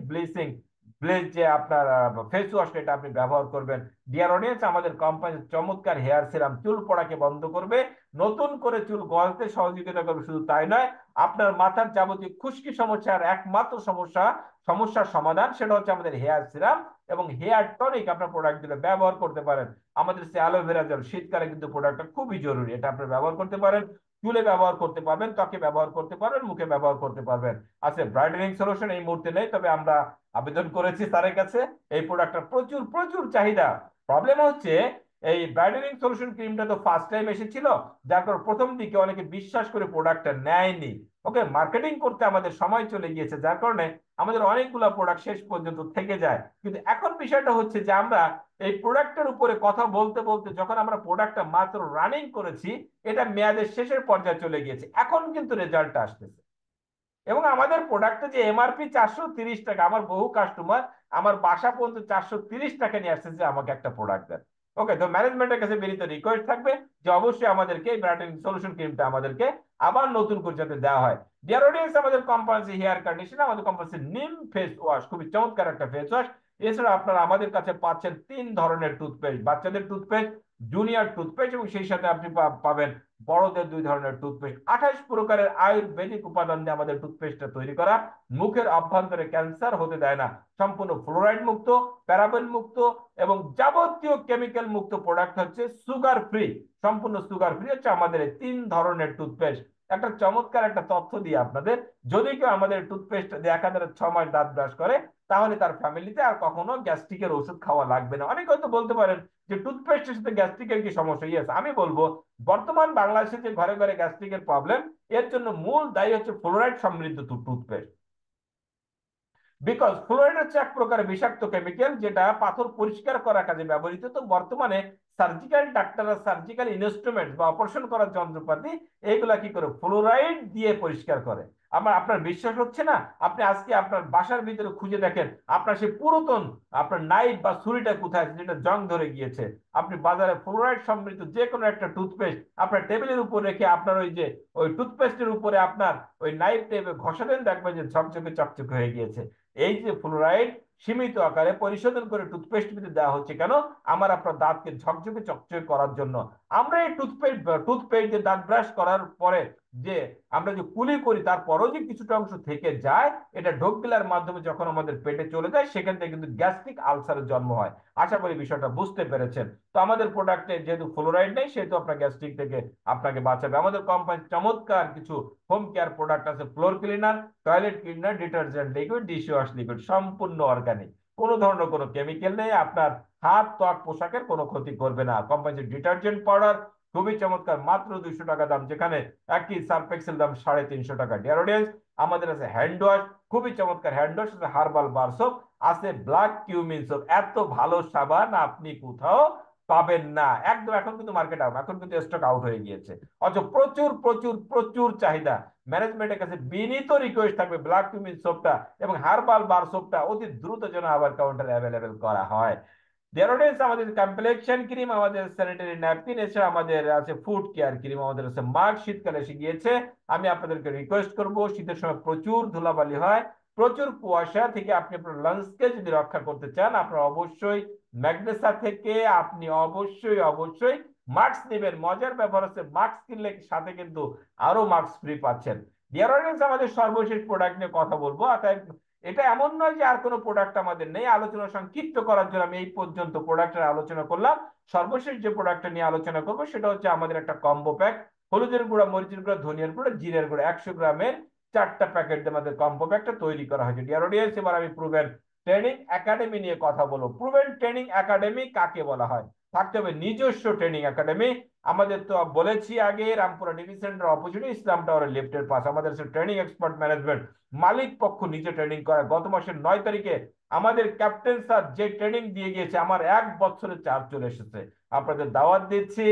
ব্লেজ যে আপনার ফেস ওয়াশ, এটা আপনি ব্যবহার করবেন। ডিয়ার অডিয়েন্স, আমাদের কোম্পানির চমৎকার হেয়ার সিরাম চুল পড়াকে বন্ধ করবে, নতুন করে চুল গজাতে সহযোগিতা করবে। শুধু তাই নয়, আপনার মাথার যাবতীয় খুশকি সমস্যার একমাত্র সমস্যার সমাধান সেটা হচ্ছে আমাদের হেয়ার সিরাম এবং হেয়ার টনিক। আপনার প্রোডাক্ট গুলো ব্যবহার করতে পারেন। আমাদের সে অ্যালোভেরা জেল, শীতকালে কিন্তু প্রোডাক্টটা খুবই জরুরি, এটা আপনি ব্যবহার করতে পারেন, চুলে ব্যবহার করতে পারবেন, ত্বকে ব্যবহার করতে পারবেন, মুখে ব্যবহার করতে পারবেন। আচ্ছা, ব্রাইডেনিং সলিউশন এই মুহূর্তে নেই, তবে আমরা আবেদন করেছি স্যারের কাছে, এই প্রোডাক্টটা প্রচুর প্রচুর চাহিদা। প্রবলেম হচ্ছে এই ব্রাইডেনিং সলিউশন ক্রিমটা তো ফার্স্ট টাইম এসেছিল, যার কারণে প্রথম দিকে অনেকে বিশ্বাস করে প্রোডাক্টটা নেয়নি। ওকে, মার্কেটিং করতে আমাদের সময় চলে গিয়েছে, যার কারণে আমাদের অনেকগুলো প্রোডাক্ট শেষ পর্যন্ত থেকে যায়। কিন্তু এখন বিষয়টা হচ্ছে যে আমরা এই প্রোডাক্টের উপরে কথা বলতে বলতে যখন আমরা প্রোডাক্টটা মাত্র রানিং করেছি, এটা মেয়াদের শেষের পর্যায়ে চলে গিয়েছে, এখন কিন্তু রেজাল্টটা আসতেছে। এবং আমাদের প্রোডাক্টে যে এমআরপি 430 টাকা, আমার বহু কাস্টমার আমার বাসা পর্যন্ত 430 টাকা নিয়ে আসছে যে আমাকে একটা প্রোডাক্ট দেন। ওকে, তো ম্যানেজমেন্টের কাছে বিনীত রিকোয়েস্ট থাকবে যে অবশ্যই আমাদেরকে এই ব্রাইটেনিং সলিউশন ক্রিমটা আমাদেরকে আবার নতুন করে যাতে দেওয়া হয়। ডিয়ার অডিয়েন্স, আমাদের কোম্পানি হেয়ার কন্ডিশনার, আমাদের কোম্পানি নিম ফেস ওয়াশ, খুবই চমৎকার একটা ফেস ওয়াশ। এছাড়া আপনারা আমাদের কাছে পাচ্ছেন 3 ধরনের টুথপেস্ট, বাচ্চাদের টুথপেস্ট, জুনিয়র টুথপেস্ট, এবং সেই সাথে আপনি পাবেন বড়দের 2 ধরনের টুথপেস্ট, 28 প্রকারের আয়ুর্বেদিক উপাদান দিয়ে আমাদের টুথপেস্টটা তৈরি করা, মুখের অভ্যন্তরে ক্যান্সার হতে দেয় না, সম্পূর্ণ ফ্লোরাইড মুক্ত, প্যারাবেন মুক্ত এবং যাবতীয় কেমিক্যাল মুক্ত প্রোডাক্ট হচ্ছে, সুগার ফ্রি, সম্পূর্ণ সুগার ফ্রি হচ্ছে আমাদের এই 3 ধরনের টুথপেস্ট। একটা চমৎকার একটা তথ্য দিয়ে আপনাদের, যদি কেউ আমাদের টুথপেস্ট দিয়ে একাধারে 6 মাস দাঁত ব্রাশ করে, তাহলে তার ফ্যামিলিতে আর কখনো গ্যাস্ট্রিকের ওষুধ খাওয়া লাগবে না। অনেকে হয়তো বলতে পারেন যে টুথপেস্টের সাথে গ্যাস্ট্রিকের কি সমস্যা? ইয়েস, আমি বলবো বর্তমান বাংলাদেশে যে ঘরে ঘরে গ্যাস্ট্রিকের প্রবলেম, এর জন্য মূল দায়ী হচ্ছে ফ্লোরাইড সমৃদ্ধ টুথপেস্ট। বিকজ ফ্লোরাইড হচ্ছে এক প্রকার বিষাক্ত কেমিক্যাল, যেটা পাথর পরিষ্কার করার কাজে ব্যবহৃত। তো বর্তমানে সার্জিক্যাল ডাক্তাররা সার্জিক্যাল ইনস্ট্রুমেন্ট বা অপারেশন করার যন্ত্রপাতি এইগুলা কি করে, ফ্লোরাইড দিয়ে পরিষ্কার করে। আপনার বিশ্বাস হচ্ছে না? আপনি আজকে আপনার বাসার ভিতরে খুঁজে দেখেন, আপনার সেই পুরাতন আপনার নাইফ বা ছুরিটা কোথায় আছে, যেটা জং ধরে গিয়েছে। আপনি বাজারে ফ্লোরাইড সমৃদ্ধ যে কোনো একটা টুথপেস্ট আপনার টেবিলের উপর রেখে আপনার ওই টুথপেস্টের উপরে আপনার ওই নাইফ টেপে ঘষা দেন, দেখবেন যে ঝকঝকে চকচকে হয়ে গিয়েছে। এই যে ফ্লোরাইড সীমিত আকারে পরিশোধন করে টুথপেস্ট ভিতরে দেওয়া হচ্ছে কেন? আমার আপনার দাঁতকে ঝকঝকে চকচকে করার জন্য। আমরা এই টুথপেস্ট দিয়ে দাঁত ব্রাশ করার পরে যে আমরা যে কুলি করি, তারপরও যে কিছুটা অংশ থেকে যায়, এটা ঢোক গিলার মাধ্যমে যখন আমাদের পেটে চলে যায়, সেখান থেকে কিন্তু গ্যাস্ট্রিক আলসারের জন্ম হয়। আশা করি বিষয়টা বুঝতে পেরেছেন। তো আমাদের প্রোডাক্টে যেহেতু ফ্লোরাইড নেই, সেহেতু আপনার গ্যাস্ট্রিক থেকে আপনাকে বাঁচাবে। আমাদের কোম্পানির চমৎকার কিছু হোম কেয়ার প্রোডাক্ট আছে, floor cleaner, toilet cleaner, detergent liquid, dish wash liquid, সম্পূর্ণ অর্গানিক, কোনো ধরনের কোনো কেমিক্যাল নেই, আপনার হাত ত্বক পোশাকের কোনো ক্ষতি করবে না। কোম্পানির ডিটারজেন্ট পাউডার খুবই চমৎকার, মাত্র 200 টাকা দাম, যেখানে একই সার্ফ এক্সেল দাম 350 টাকা। ডিওডোরেন্স আমাদের আছে, হ্যান্ড ওয়াশ খুবই চমৎকার, হ্যান্ড ওয়াশ আছে, হার্বাল বার সোপ আছে, ব্ল্যাক কিউমিন সোপ। এত ভালো সাবান আপনি কোথাও পাবেন না একদম। এখন কিন্তু মার্কেট আউট, এখন কিন্তু স্টক আউট হয়ে গিয়েছে। অথচ প্রচুর প্রচুর প্রচুর চাহিদা। ম্যানেজমেন্টের কাছে বিনীত রিকোয়েস্ট থাকবে ব্ল্যাক কুইমিন সোপটা এবং হার্বাল বার সোপটা অতি দ্রুত যেন আবার কাউন্টারে অ্যাভেলেবেল করা হয়। দেয়ারোডেন্স আমাদের কমপ্লেকশন ক্রিম, আমাদের স্যানিটারি ন্যাপকিন, এছাড়া আমাদের আছে ফুড কেয়ার ক্রিম, আমাদের আছে মাস্ক। শীতকালে এসে গিয়েছে, আমি আপনাদেরকে রিকোয়েস্ট করব, শীতের সময় প্রচুর ধুলাবালি হয়, প্রচুর কুয়াশা থেকে আপনি আপনার লাঞ্চকে যদি রক্ষা করতে চান, আপনার অবশ্যই ম্যাগনেসা থেকে আপনি অবশ্যই অবশ্যই মাস্ক নেবেন। মজার ব্যাপার হচ্ছে মাস্ক কিনলে সাথে কিন্তু আরো মাস্ক ফ্রি পাচ্ছেন। ডিওডোরেন্স আমাদের সর্বশেষ প্রোডাক্ট নিয়ে কথা বলবো। অতএব এটা এমন নয় যে আর কোনো প্রোডাক্ট আমাদের নেই। আলোচনা সংক্ষিপ্ত করার জন্য আমি এই পর্যন্ত প্রোডাক্টের আলোচনা করলাম। সর্বশেষ যে প্রোডাক্টটা নিয়ে আলোচনা করবো সেটা হচ্ছে আমাদের একটা কম্বো প্যাক, হলুদের গুঁড়া, মরিচের গুঁড়া, ধনিয়ার গুঁড়া, জিরের গুঁড়া, 100 গ্রামের 4টা প্যাকেট দিয়ে আমাদের কম্বো প্যাকটা তৈরি করা হয়েছে। ডিয়ার অডিয়েন্স, এবার আমি প্রুভেন ট্রেনিং একাডেমি নিয়ে কথা বলবো। প্রুভেন ট্রেনিং একাডেমি কাকে বলা হয়? থাকতে হবে নিজস্ব ট্রেনিং একাডেমি। আমাদের তো বলেছি আগে, রামপুরা ডিভি সেন্টার অপোজিটে ইসলাম টাওয়ারের লেফটের পাশ আমাদের ট্রেনিং এক্সপার্ট ম্যানেজমেন্ট, মালিক পক্ষ নিজে ট্রেনিং করায়। গত মাসের 9 তারিখে আমাদের ক্যাপ্টেন স্যার যে ট্রেনিং দিয়ে গিয়েছে, আমার 1 বছরের চার্জ চলে এসেছে। আপনাদের দাওয়াত দিচ্ছি,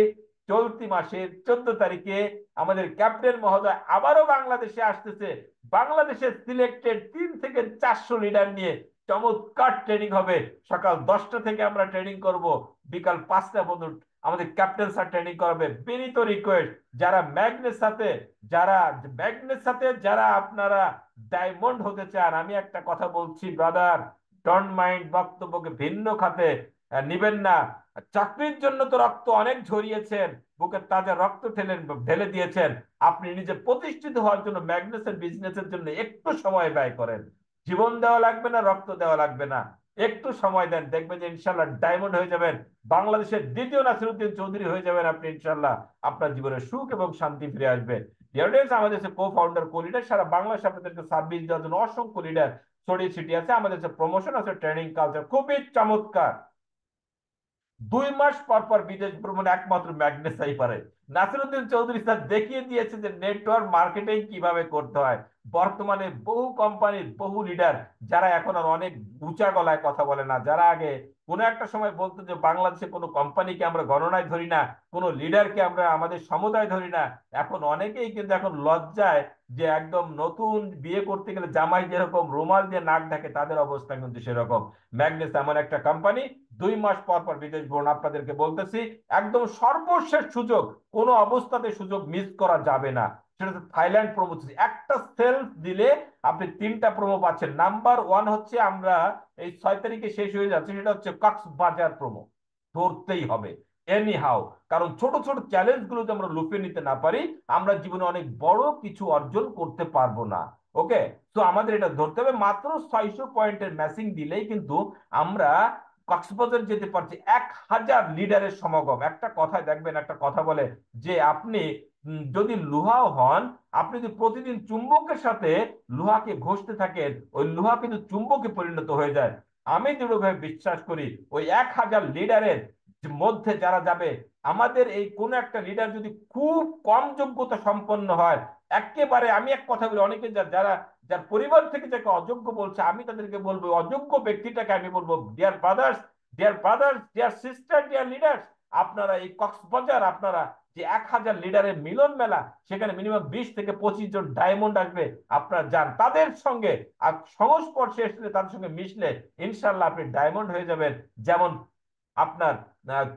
চলতি মাসের 14 তারিখে আমাদের ক্যাপ্টেন মহোদয় আবারও বাংলাদেশে আসতেছে। বাংলাদেশের সিলেক্টেড 3 থেকে 400 লিডার নিয়ে চমৎকার ট্রেনিং হবে। সকাল 10টা থেকে আমরা ট্রেনিং করব, বিকাল 5টা পর্যন্ত আমাদের ক্যাপ্টেন স্যার ট্রেনিং করবে। বিনীত রিকোয়েস্ট, যারা যারা আপনারা ডায়মন্ড হতে চান, আমি একটা কথা বলছি ব্রাদার, ডন্ট মাইন্ড বক্তব্যকে ভিন্ন খাতে নিবেন না। চাকরির জন্য তো রক্ত অনেক ঝরিয়েছেন, বুকের তাজা রক্ত ঢেলে দিয়েছেন। আপনি নিজে প্রতিষ্ঠিত হওয়ার জন্য, ম্যাগনেসের বিজনেসের জন্য একটু সময় ব্যয় করেন। জীবন দেওয়া লাগবে না, রক্ত দেওয়া লাগবে না, একটু সময় দেন, দেখবেন যে ইনশাল্লাহ ডায়মন্ড হয়ে যাবেন। বাংলাদেশের দ্বিতীয় নাসিরুদ্দিন চৌধুরী হয়ে যাবেন আপনি ইনশাল্লাহ। আপনার জীবনে সুখ এবং শান্তি ফিরে আসবে। ডিয়ারডেন্স আমাদের কো ফাউন্ডার, কো লিডার, সারা বাংলাদেশে আপনাদেরকে সার্ভিস দেওয়ার জন্য অসংখ্য লিডার ছড়িয়ে ছিটিয়ে আছে। আমাদের প্রমোশন আছে, ট্রেনিং কালচার খুবই চমৎকার। 2 মাস পর পর বিদেশ ভ্রমণ একমাত্র ম্যাগনেসাই পারে। নাসিরুদ্দিন চৌধুরী স্যার দেখিয়ে দিয়েছে যে নেটওয়ার্ক মার্কেটিং কিভাবে করতে হয়। বর্তমানে বহু কোম্পানির বহু লিডার, যারা এখন আর অনেক উঁচা গলায় কথা বলে না, যারা আগে কোনো একটা সময় বলতো যে বাংলাদেশে কোনো কোম্পানিকে আমরা গণনায় ধরি না, কোনো লিডারকে আমরা আমাদের সমুদায় ধরি না, এখন অনেকেই কিন্তু এখন লজ্জায় যে একদম নতুন বিয়ে করতে গেলে জামাই যেরকম রুমাল দিয়ে নাক ঢাকে, তাদের অবস্থা কিন্তু সেরকম। ম্যাগনেস এমন একটা কোম্পানি, 2 মাস পর পর বিদেশ ভ্রমণ। আপনাদেরকে বলতেছি একদম সর্বশেষ সুযোগ, কোনো অবস্থাতে সুযোগ মিস করা যাবে না। সেটা হচ্ছে থাইল্যান্ড প্রোমো। একটা সেলফ দিলে আপনি 3টা প্রোমো পাচ্ছেন। নাম্বার 1 হচ্ছে, আমরা এই 6 তারিখে শেষ হয়ে যাচ্ছে, সেটা হচ্ছে কক্সবাজার প্রোমো, ধরতেই হবে। Any how. কারণ ছোট ছোট চ্যালেঞ্জ গুলো যদি আমরা লুফে নিতে না পারি, আমরা জীবনে অনেক বড় কিছু অর্জন করতে পারবো না। ওকে, তো আমাদের এটা ধরতে হবে, মাত্র 600 পয়েন্টের ম্যাচিং দিলেই কিন্তু আমরা কক্সবাজার যেতে পারছি। 1000 লিডারের সমাগম। একটা কথায় দেখবেন, একটা কথা বলে যে আপনি যদি লোহাও হন, আপনি যদি প্রতিদিন চুম্বকের সাথে লোহাকে ঘষতে থাকেন, ওই লোহা কিন্তু চুম্বকে পরিণত হয়ে যায়। আমি দৃঢ়ভাবে বিশ্বাস করি ওই 1000 লিডারের মধ্যে যারা যাবে, আমাদের এই কোন একটা লিডার যদি খুব কম যোগ্যতা সম্পন্ন হয়, একেবারে আমি এক কথা বলি, অনেকে যারা যার পরিবার থেকে যাকে অযোগ্য বলছে, আমি তাদেরকে বলবো অযোগ্য ব্যক্তিটাকে আমি বলবো, dear brothers, dear brothers, dear sister, dear leaders, আপনারা এই কক্সবাজার, আপনারা যে 1000 লিডারের মিলন মেলা, সেখানে মিনিমাম 20 থেকে 25 জন ডায়মন্ড আসবে, আপনারা যান তাদের সঙ্গে। আর সংস্পর্শে এসলে, তাদের সঙ্গে মিশলে ইনশাল্লাহ আপনি ডায়মন্ড হয়ে যাবেন। যেমন আপনার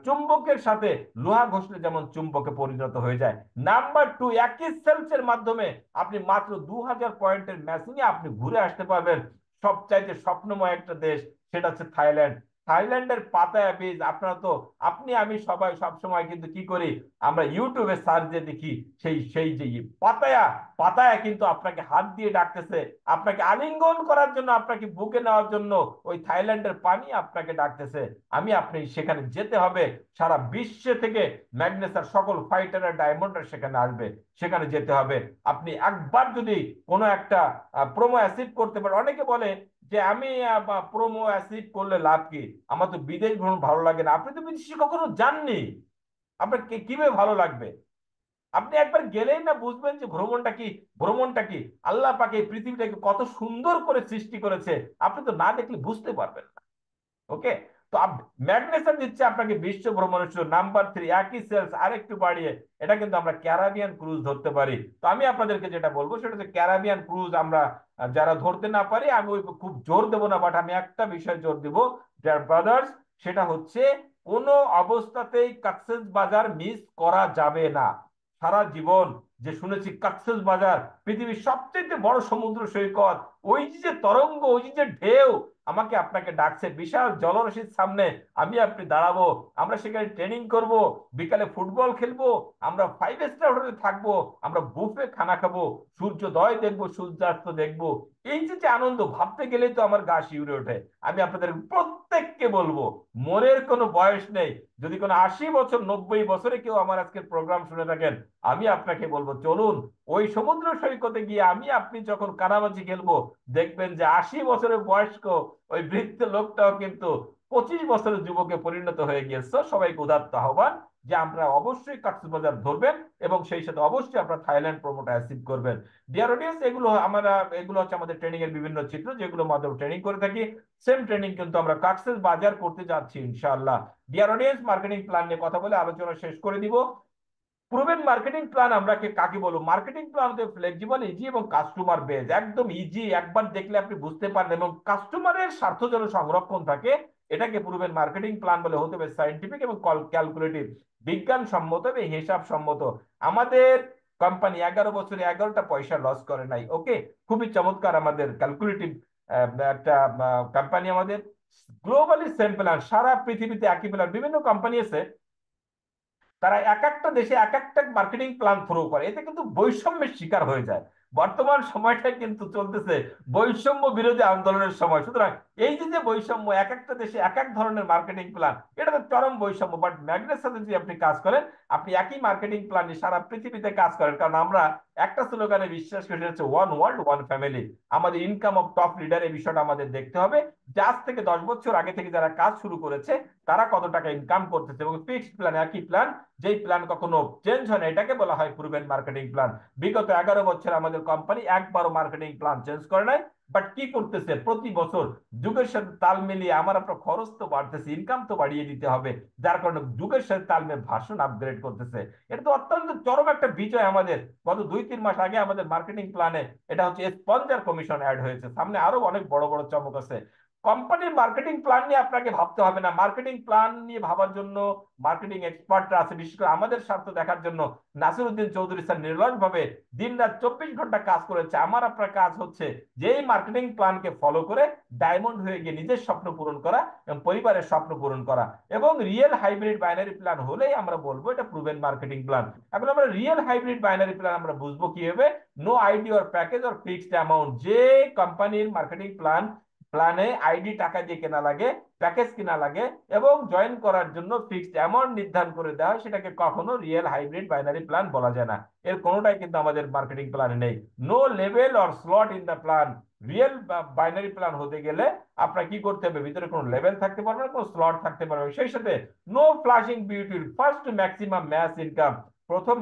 চুম্বকের সাথে লোহা ঘষলে যেমন চুম্বকে পরিণত হয়ে যায়। নাম্বার টু, একই সেলসের মাধ্যমে আপনি মাত্র 2000 পয়েন্টের ম্যাচিংয়ে আপনি ঘুরে আসতে পারবেন সবচাইতে স্বপ্নময় একটা দেশ, সেটা হচ্ছে থাইল্যান্ড। থাইল্যান্ডের পাতায়া বীজ, আপনারা তো, আপনি আমি সবাই সব সময় কিন্তু কি করি, আমরা ইউটিউবে সার্চ দিয়ে দেখি সেই সেই যে পাতায়া, পাতায়া কিন্তু আপনাকে হাত দিয়ে ডাকতেছে, আপনাকে আলিঙ্গন করার জন্য, আপনাকে বুকে নেওয়ার জন্য ওই থাইল্যান্ডের পানি আপনাকে ডাকতেছে। আমি আপনি সেখানে যেতে হবে। সারা বিশ্ব থেকে ম্যাগনেসার সকল ফাইটার ডায়মন্ডার সেখানে আসবে, সেখানে যেতে হবে। আপনি একবার যদি কোনো একটা প্রোমো অ্যাচিভ করতে পারেন, অনেকে বলে যে আমি প্রোমো অ্যাচিভ করলে লাভ কি, আমার তো বিদেশ ভ্রমণ ভালো লাগে না। আপনি তো বিদেশে কখনো যাননি, আপনার কিভাবে ভালো লাগবে? আপনি একবার গেলেই না বুঝবেন যে ভ্রমণটা কি। ভ্রমণটা কি, আল্লাহ পাক এই পৃথিবীটাকে কত সুন্দর করে সৃষ্টি করেছে, আপনি তো না দেখলে বুঝতে পারবেন না। ওকে, তো ম্যাগনেসিয়াম দিচ্ছে আপনাকে বিশ্ব ভ্রমণের সুযোগ। নাম্বার থ্রি, একই সেলস আরেকটু বাড়িয়ে, এটা কিন্তু আমরা ক্যারাবিয়ান ক্রুজ ধরতে পারি। তো আমি আপনাদেরকে যেটা বলবো সেটা হচ্ছে ক্যারাবিয়ান ক্রুজ আমরা যারা ধরতে না পারি, আমি ওই খুব জোর দেবো না, বাট আমি একটা বিষয় জোর দিব, ব্রাদার্স, সেটা হচ্ছে কোনো অবস্থাতেই কক্সেস বাজার মিস করা যাবে না। সারা জীবন যে শুনেছি কক্সেস বাজার পৃথিবীর সবচেয়ে বড় সমুদ্র সৈকত, ওই যে তরঙ্গ, ওই যে ঢেউ আমাকে আপনাকে ডাকছে বিশাল জলরাশির সামনে, আমি আপনি দাঁড়াবো, আমরা সেখানে ট্রেনিং করব, বিকালে ফুটবল খেলবো, আমরা 5 স্টার হোটেলে থাকবো, আমরা বুফে খানা খাবো, সূর্যোদয় দেখবো, সূর্যাস্ত দেখবো। এই যে যে আনন্দ, ভাবতে গেলেই তো আমার গা শিউরে ওঠে। আমি আপনাদের প্রত্যেককে বলবো, মনের কোনো বয়স নেই। যদি কোনো 80 বছর, 90 বছরে কেউ আমার আজকের প্রোগ্রাম শুনে থাকেন, আমি আপনাকে বলবো চলুন ওই সমুদ্র সৈকতে গিয়ে আমি আপনি যখন কানামাছি খেলবো, দেখবেন যে 80 বছরের বয়স্ক ওই বৃদ্ধ লোকটাও কিন্তু 25 বছরের যুবকে পরিণত হয়ে গিয়েছে। সবাইকে উদাত্ত আহ্বান যে আমরা অবশ্যই কক্সবাজার ধরবেন, এবং সেই সাথে অবশ্যই আপনারা থাইল্যান্ড প্রোমোটা অ্যাচিভ করবেন। ডিয়ার অডিয়েন্স, এগুলো আমরা, এগুলো হচ্ছে আমাদের ট্রেনিং এর বিভিন্ন চিত্র, যেগুলো মাধ্যমে ট্রেনিং করে থাকি। সেম ট্রেনিং কিন্তু আমরা কক্সেস বাজার করতে যাচ্ছি ইনশাআল্লাহ। ডিয়ার অডিয়েন্স, মার্কেটিং প্ল্যান নিয়ে কথা বলে আলোচনা শেষ করে দিব। প্রুভেন মার্কেটিং প্ল্যান আমরা কাকে বলবো? মার্কেটিং প্ল্যান হচ্ছে ফ্লেক্সিবল, ইজি এবং কাস্টমার বেজ। একদম ইজি, একবার দেখলে আপনি বুঝতে পারেন, এবং কাস্টমারের স্বার্থ যেন সংরক্ষণ থাকে, এটাকে প্রুভেন মার্কেটিং প্ল্যান বলে। হতে হবে সাইন্টিফিক এবং ক্যালকুলেটিভ, বিজ্ঞানসম্মত এবং হিসাব সম্মত। আমাদের কোম্পানি 11 বছরে 11টা পয়সা লস করে নাই। ওকে, খুবই চমৎকার আমাদের ক্যালকুলেটিভ একটা কোম্পানি আমাদের। গ্লোবালি সেম প্ল্যান, সারা পৃথিবীতে একই প্ল্যান। বিভিন্ন কোম্পানি আছে, তারা এক একটা দেশে এক একটা মার্কেটিং প্ল্যান থ্রো করে, এতে কিন্তু বৈষম্যের শিকার হয়ে যায়। বর্তমান সময়টা কিন্তু চলতেছে বৈষম্য বিরোধী আন্দোলনের সময়। সুতরাং এই যে যে বৈষম্য, এক একটা দেশে এক এক ধরনের মার্কেটিং প্ল্যান, এটা তো চরম বৈষম্য। বাট ম্যাগনের সাথে যদি আপনি কাজ করেন, আপনি একই মার্কেটিং প্ল্যান নিয়ে সারা পৃথিবীতে কাজ করেন। কারণ আমরা একটা স্লোগানে বিশ্বাস করি, সেটা হচ্ছে ওয়ান ওয়ার্ল্ড ওয়ান ফ্যামিলি। আমাদের ইনকাম অফ টপ লিডার, এই বিষয়টা আমাদের দেখতে হবে। আজ থেকে 10 বছর আগে থেকে যারা কাজ শুরু করেছে, তারা কত টাকা ইনকাম করতেছে, এবং ফিক্সড প্ল্যান, একই প্ল্যান, যেই প্ল্যান কখনো চেঞ্জ হয় না, এটাকে বলা হয় প্রুভেন মার্কেটিং প্ল্যান। বিগত 11 বছর আমাদের কোম্পানি একবারও মার্কেটিং প্ল্যান চেঞ্জ করে নাই। বাট কি করতেছে, প্রতি বছর যুগের সাথে তাল মিলিয়ে আমার আপনার খরচ তো বাড়তেছে, ইনকাম তো বাড়িয়ে দিতে হবে, যার কারণে যুগের সাথে তাল মিলিয়ে ভার্সন আপগ্রেড করতেছে। এটা তো অত্যন্ত চরম একটা বিজয় আমাদের। গত 2-3 মাস আগে আমাদের মার্কেটিং প্ল্যানে এটা হচ্ছে স্পন্সর কমিশন অ্যাড হয়েছে, সামনে আরো অনেক বড় বড় চমক আছে। কোম্পানির মার্কেটিং প্ল্যান নিয়ে আপনাকে ভাবতে হবে না। মার্কেটিং প্ল্যান নিয়ে ভাবার জন্য মার্কেটিং এক্সপার্টরা আছে, বিশেষ করে আমাদের স্বার্থ দেখার জন্য নাসিরউদ্দিন চৌধুরী স্যার নির্লজ ভাবে দিন রাত 24 ঘন্টা কাজ করেছে। আমার আপনার কাজ হচ্ছে যে এই মার্কেটিং প্ল্যানকে ফলো করে ডায়মন্ড হয়ে গিয়ে নিজের স্বপ্ন পূরণ করা এবং পরিবারের স্বপ্ন পূরণ করা। এবং রিয়েল হাইব্রিড বাইনারি প্ল্যান হলেই আমরা বলবো এটা প্রুভেন মার্কেটিং প্ল্যান। এখন আমরা রিয়েল হাইব্রিড বাইনারি প্ল্যান আমরা বুঝবো কিভাবে? No ID or package or fixed amount. যে কোম্পানির মার্কেটিং প্ল্যানে আইডি টাকা দিয়ে কেনা লাগে, প্যাকেজ কেনা লাগে এবং জয়েন করার জন্য ফিক্সড অ্যামাউন্ট নির্ধারণ করে দেওয়া হয়, সেটাকে কখনো রিয়েল হাইব্রিড বাইনারি প্ল্যান বলা যায় না। এর কোনোটাই কিন্তু আমাদের মার্কেটিং প্ল্যানে নেই। No level or slot in the plan. Real binary plan হতে গেলে আপনার কি করতে হবে? ভিতরে কোনো লেভেল থাকতে পারবে না, কোনো স্লট থাকতে পারবে, সেই সাথে no flushing beauty, first maximum match income. প্রথম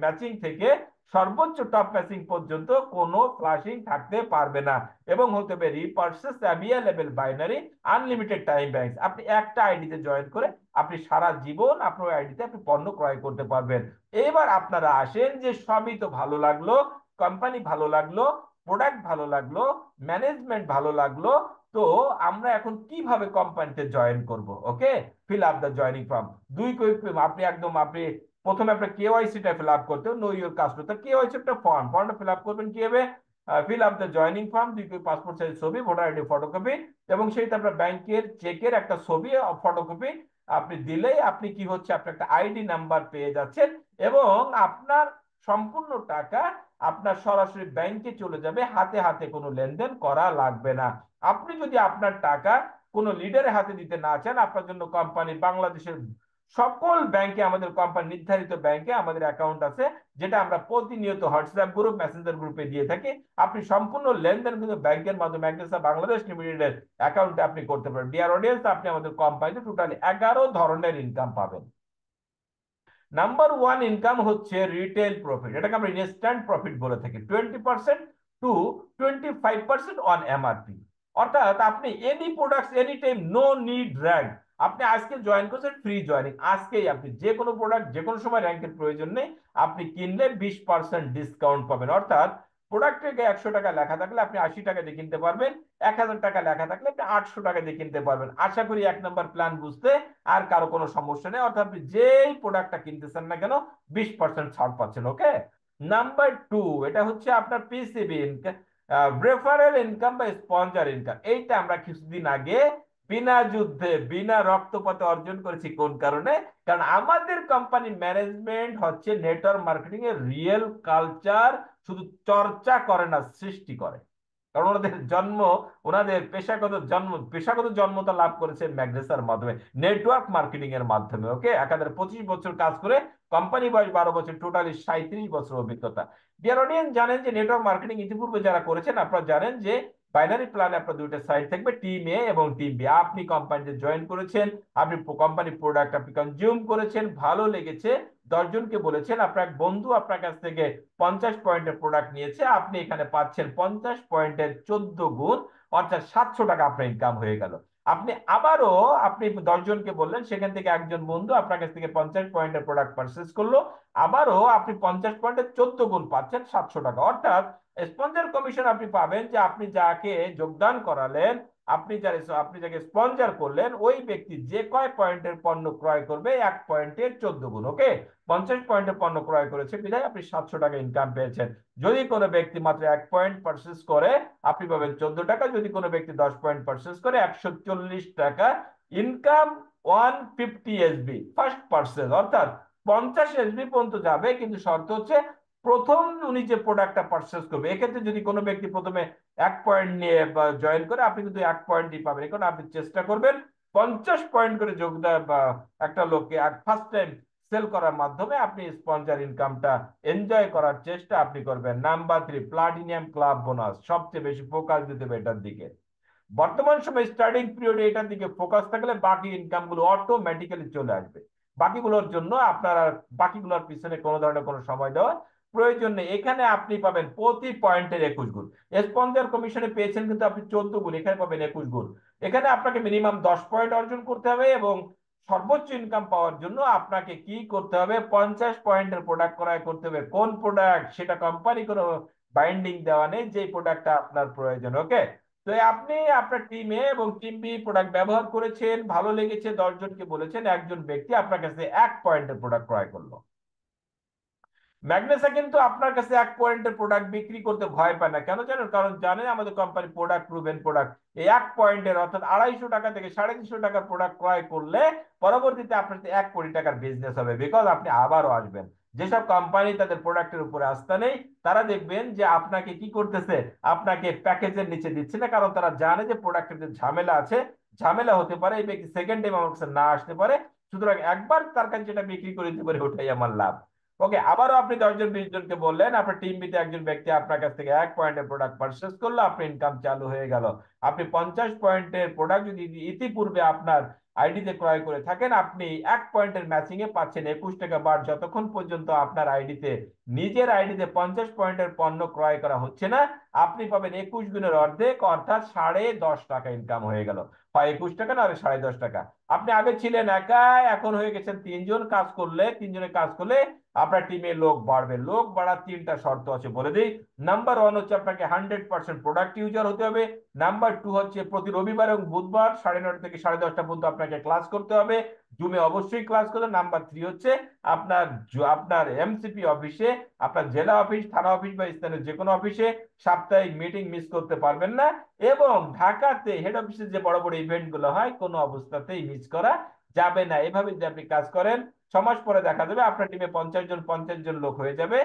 ম্যাচিং থেকে সর্বোচ্চ টপ ম্যাচিং পর্যন্ত কোনো ফ্লাশিং থাকতে পারবে না। এবং হতে হবে repurchase available binary unlimited time bank. আপনি একটা আইডিতে জয়েন করে আপনি সারা জীবন আপনার আইডিতে আপনি পণ্য ক্রয় করতে পারবেন। এবার আপনারা আসেন যে সবই তো ভালো লাগলো, কোম্পানি ভালো লাগলো, প্রোডাক্ট ভালো লাগলো, ম্যানেজমেন্ট ভালো লাগলো, তো আমরা এখন কিভাবে কোম্পানিতে জয়েন করব? Okay, fill up the joining form. আপনি একদম আপনি প্রথমে আপনার কেওয়াইসি টা ফিল আপ করতে হবে, নো ইউর কাস্টমার। কেওয়াইসি একটা ফর্মটা ফিল আপ করবেন কিভাবে? Feel up the joining form, 2 copy passport size ছবি, ভোটার আইডি ফটোকপি এবং সেইটা আপনার ব্যাংকের চেকের একটা ছবি ফটোকপি আপনি দিলেই আপনি কি হচ্ছে, আপনি একটা আইডি নাম্বার পেয়ে যাচ্ছেন এবং আপনার সম্পূর্ণ টাকা আপনার সরাসরি ব্যাংকে চলে যাবে, হাতে হাতে কোনো লেনদেন করা লাগবে না। আপনি যদি আপনার টাকা কোনো লিডারের হাতে দিতে না চান, আপনার জন্য কোম্পানি বাংলাদেশের সকল ব্যাংকে, আমাদের কোম্পানি নির্ধারিত ব্যাংকে আমাদের অ্যাকাউন্ট আছে, যেটা আমরা প্রতিনিয়ত হোয়াটসঅ্যাপ গ্রুপ, মেসেঞ্জার গ্রুপে দিয়ে থাকি। আপনি সম্পূর্ণ লেনদেন কিন্তু ব্যাংকের মাধ্যমে ম্যাগনেসা বাংলাদেশ লিমিটেডের অ্যাকাউন্টে আপনি করতে পারেন। ডিয়ার অডিয়েন্স, আপনি আমাদের কোম্পানিতে টোটালি 11 ধরনের ইনকাম পাবেন। নাম্বার ওয়ান ইনকাম হচ্ছে রিটেল প্রফিট। এটাকে আমরা ইনস্ট্যান্ট প্রফিট বলে থাকি। 20% টু 25% অন এমআরপি। অর্থাৎ আপনি any products any time, no need rank. আপনি আজকে জয়েন করছেন, ফ্রি জয়েনিং। আজকেই আপনি যে কোনো প্রোডাক্ট যে কোনো সময় র্যাঙ্কের প্রয়োজন নেই, আপনি কিনলে 20% ডিসকাউন্ট পাবেন। অর্থাৎ প্রোডাক্টে 100 টাকা লেখা থাকলে আপনি 80 টাকা দিয়ে কিনতে পারবেন, 1000 টাকা লেখা থাকলে আপনি 800 টাকা দিয়ে কিনতে পারবেন। আশা করি 1 নম্বর প্ল্যান বুঝতে আর কারো কোনো সমস্যা নেই। অর্থাৎ আপনি যেই প্রোডাক্টটা কিনতেছেন না কেন 20% ছাড় পাচ্ছেন। ওকে, নাম্বার টু, এটা হচ্ছে আপনার পিসিবি ইনকাম, রেফারেল ইনকাম বা স্পন্সর ইনকাম। এইটা আমরা কিছুদিন আগে বিনা যুদ্ধে বিনা রক্তপাতে অর্জন করেছি। কোন কারণে? কারণ আমাদের কোম্পানি ম্যানেজমেন্ট হচ্ছে নেটওয়ার্ক মার্কেটিং এর রিয়েল কালচার শুধু চর্চা করে না, সৃষ্টি করে। কারণ ওনাদের জন্ম, ওনাদের পেশাগত জন্মতা লাভ করেছে ম্যাগনেসার মাধ্যমে, নেটওয়ার্ক মার্কেটিং এর মাধ্যমে। ওকে, একাধারে 25 বছর কাজ করে কোম্পানি বয়স 12 বছর, টোটালি 37 বছর অভিজ্ঞতা। ডিয়ার অডিয়েন্স, জানেন যে নেটওয়ার্ক মার্কেটিং ইতিপূর্বে যারা করেছেন আপনারা জানেন যে বাইনারি প্ল্যানে আপনার দুইটা সাইড থাকবে, টিম এ এবং টিম বি। আপনি কোম্পানিতে জয়েন করেছেন, আপনি কোম্পানি প্রোডাক্ট আপনি কনজিউম করেছেন, ভালো লেগেছে, 10 জনকে বলেছেন, আপনার এক বন্ধু আপনার কাছ থেকে 50 পয়েন্টের প্রোডাক্ট নিয়েছে, আপনি এখানে পাচ্ছেন 50 পয়েন্টের 14 গুণ, অর্থাৎ 700 টাকা আপনার ইনকাম হয়ে গেল। আপনি আবারও আপনি 10 জনকে বললেন, সেখান থেকে একজন বন্ধু আপনার কাছ থেকে 50 পয়েন্টের প্রোডাক্ট পারচেস করলো, আবারও আপনি 50 পয়েন্টের 14 গুণ পাচ্ছেন 700 টাকা। অর্থাৎ স্পন্সর কমিশন আপনি পাবেন যে আপনি যাকে যোগদান করালেন, আপনি যাকে স্পন্সর করলেন, ওই ব্যক্তি যে কয় পয়েন্টের পণ্য ক্রয় করবে 1 পয়েন্টের 14 গুণ। ওকে, 50 পয়েন্টের পণ্য ক্রয় করেছে বিধায় আপনি 700 টাকা ইনকাম পেয়েছেন। যদি কোনো ব্যক্তি মাত্র 1 পয়েন্ট পারচেস করে আপনি পাবেন 14 টাকা। যদি কোনো ব্যক্তি 10 পয়েন্ট পারচেস করে 140 টাকা ইনকাম। 150 SB ফার্স্ট পারচেস, অর্থাৎ 50 SB পর্যন্ত যাবে, কিন্তু শর্ত হচ্ছে প্রথম উনি যে প্রোডাক্টটা পারচেস করবে। এক্ষেত্রে যদি কোনো ব্যক্তি প্রথমে 1 পয়েন্ট নিয়ে জয়েন করে, আপনি কিন্তু 1 পয়েন্টই পাবেন। এখন আপনি চেষ্টা করবেন 50 পয়েন্ট করে যোগদান বা একটা লোককে ফার্স্ট টাইম সেল করার মাধ্যমে আপনি স্পন্সর ইনকামটা এনজয় করার চেষ্টা আপনি করবেন। Number three, platinum club bonus. সবচেয়ে বেশি ফোকাস দিতে হবে এটার দিকে। বর্তমান সময় স্টার্টিং পিরিয়ডে এটার দিকে ফোকাস থাকলে বাকি ইনকাম গুলো অটোমেটিক্যালি চলে আসবে। বাকিগুলোর জন্য আপনারা বাকিগুলোর পিছনে কোনো ধরনের কোনো সময় দেওয়া প্রয়োজন নেই। এখানে আপনি পাবেন প্রতি পয়েন্টের 21 গুণ। স্পন্সর কমিশনে পেয়েছেন কিন্তু আপনি 14 গুণ, এখানে পাবেন 21 গুণ। এখানে আপনাকে মিনিমাম 10 পয়েন্ট অর্জন করতে হবে এবং সর্বোচ্চ ইনকাম পাওয়ার জন্য আপনাকে কি করতে হবে? 50 পয়েন্টের প্রোডাক্ট ক্রয় করতে হবে। কোন প্রোডাক্ট সেটা কোম্পানি কোনো বাইন্ডিং দেওয়া নেই, যে প্রোডাক্টটা আপনার প্রয়োজন। ওকে, তো আপনি আপনার টিমে এবং টিম বি প্রোডাক্ট ব্যবহার করেছেন, ভালো লেগেছে, 10 জনকে বলেছেন, একজন ব্যক্তি আপনার কাছে 1 পয়েন্টের প্রোডাক্ট ক্রয় করলো। ম্যাগনেসা কিন্তু আপনার কাছে 1 পয়েন্টের প্রোডাক্ট বিক্রি করতে ভয় পায় না, কেন জানেন? কারণ জানে আমাদের কোম্পানি প্রোডাক্ট প্রুভেন প্রোডাক্ট। এই 1 পয়েন্টের অর্থাৎ 250 টাকা থেকে 350 টাকার প্রোডাক্ট ক্রয় করলে পরবর্তীতে আপনার 1 কোটি টাকার বিজনেস হবে, বিকজ আপনি আবারও আসবেন। যেসব কোম্পানি তাদের প্রোডাক্টের উপরে আস্থা নেই, তারা দেখবেন যে আপনাকে কি করতেছে, আপনাকে প্যাকেজের নিচে দিচ্ছে না, কারণ তারা জানে যে প্রোডাক্টের যে ঝামেলা আছে, ঝামেলা হতে পারে, এই ব্যক্তি সেকেন্ড টাইম আমার কাছে না আসতে পারে, সুতরাং একবার তার কাছে যেটা বিক্রি করে দিতে পারে ওটাই আমার লাভ। ওকে, আবারও আপনি 10 জন 20 জনকে বললেন, আপনার টিম বিতে একজন ব্যক্তি আপনার কাছ থেকে 1 পয়েন্টের প্রোডাক্ট পারচেস করলো, আপনার ইনকাম চালু হয়ে গেল। আপনি 50 পয়েন্টের প্রোডাক্ট যদি ইতিপূর্বে আপনার আইডিতে ক্রয় করে থাকেন, আপনি 1 পয়েন্টের ম্যাচিং এ পাচ্ছেন 21 টাকা বার, যতক্ষণ পর্যন্ত আপনার আইডিতে, নিজের আইডিতে 50 পয়েন্টের পণ্য ক্রয় করা হচ্ছে না, আপনি পাবেন 21 গুণের অর্ধেক, অর্থাৎ 10.5 টাকা ইনকাম হয়ে গেল। হয় 21 টাকা, না 10.5 টাকা। আপনি আগে ছিলেন একা, এখন হয়ে গেছেন 3 জন। কাজ করলে, 3 জনের কাজ করলে আপনার টিমে লোক বাড়বে। লোক বাড়ার 3টা শর্ত আছে, বলে দিই। নাম্বার 1 হচ্ছে আপনাকে 100% প্রোডাক্ট ইউজার হতে হবে। নাম্বার 2 হচ্ছে প্রতি রবিবার এবং বুধবার 9:30 থেকে 10:30 পর্যন্ত আপনাকে ক্লাস করতে হবে, জুমে অবশ্যই ক্লাস করতে। নাম্বার 3 হচ্ছে আপনার আপনার এমসিপি অফিসে, আপনার জেলা অফিস, থানা অফিস বা স্থানীয় যে কোনো অফিসে সাপ্তাহিক মিটিং মিস করতে পারবেন না। এবং ঢাকাতে হেড অফিসে যে বড় বড় ইভেন্ট গুলো হয়, কোনো অবস্থাতেই মিস করা যাবে না। এভাবে যদি আপনি কাজ করেন, 6 মাস পরে দেখা যাবে আপনার টিমে 50 জন লোক হয়ে যাবে।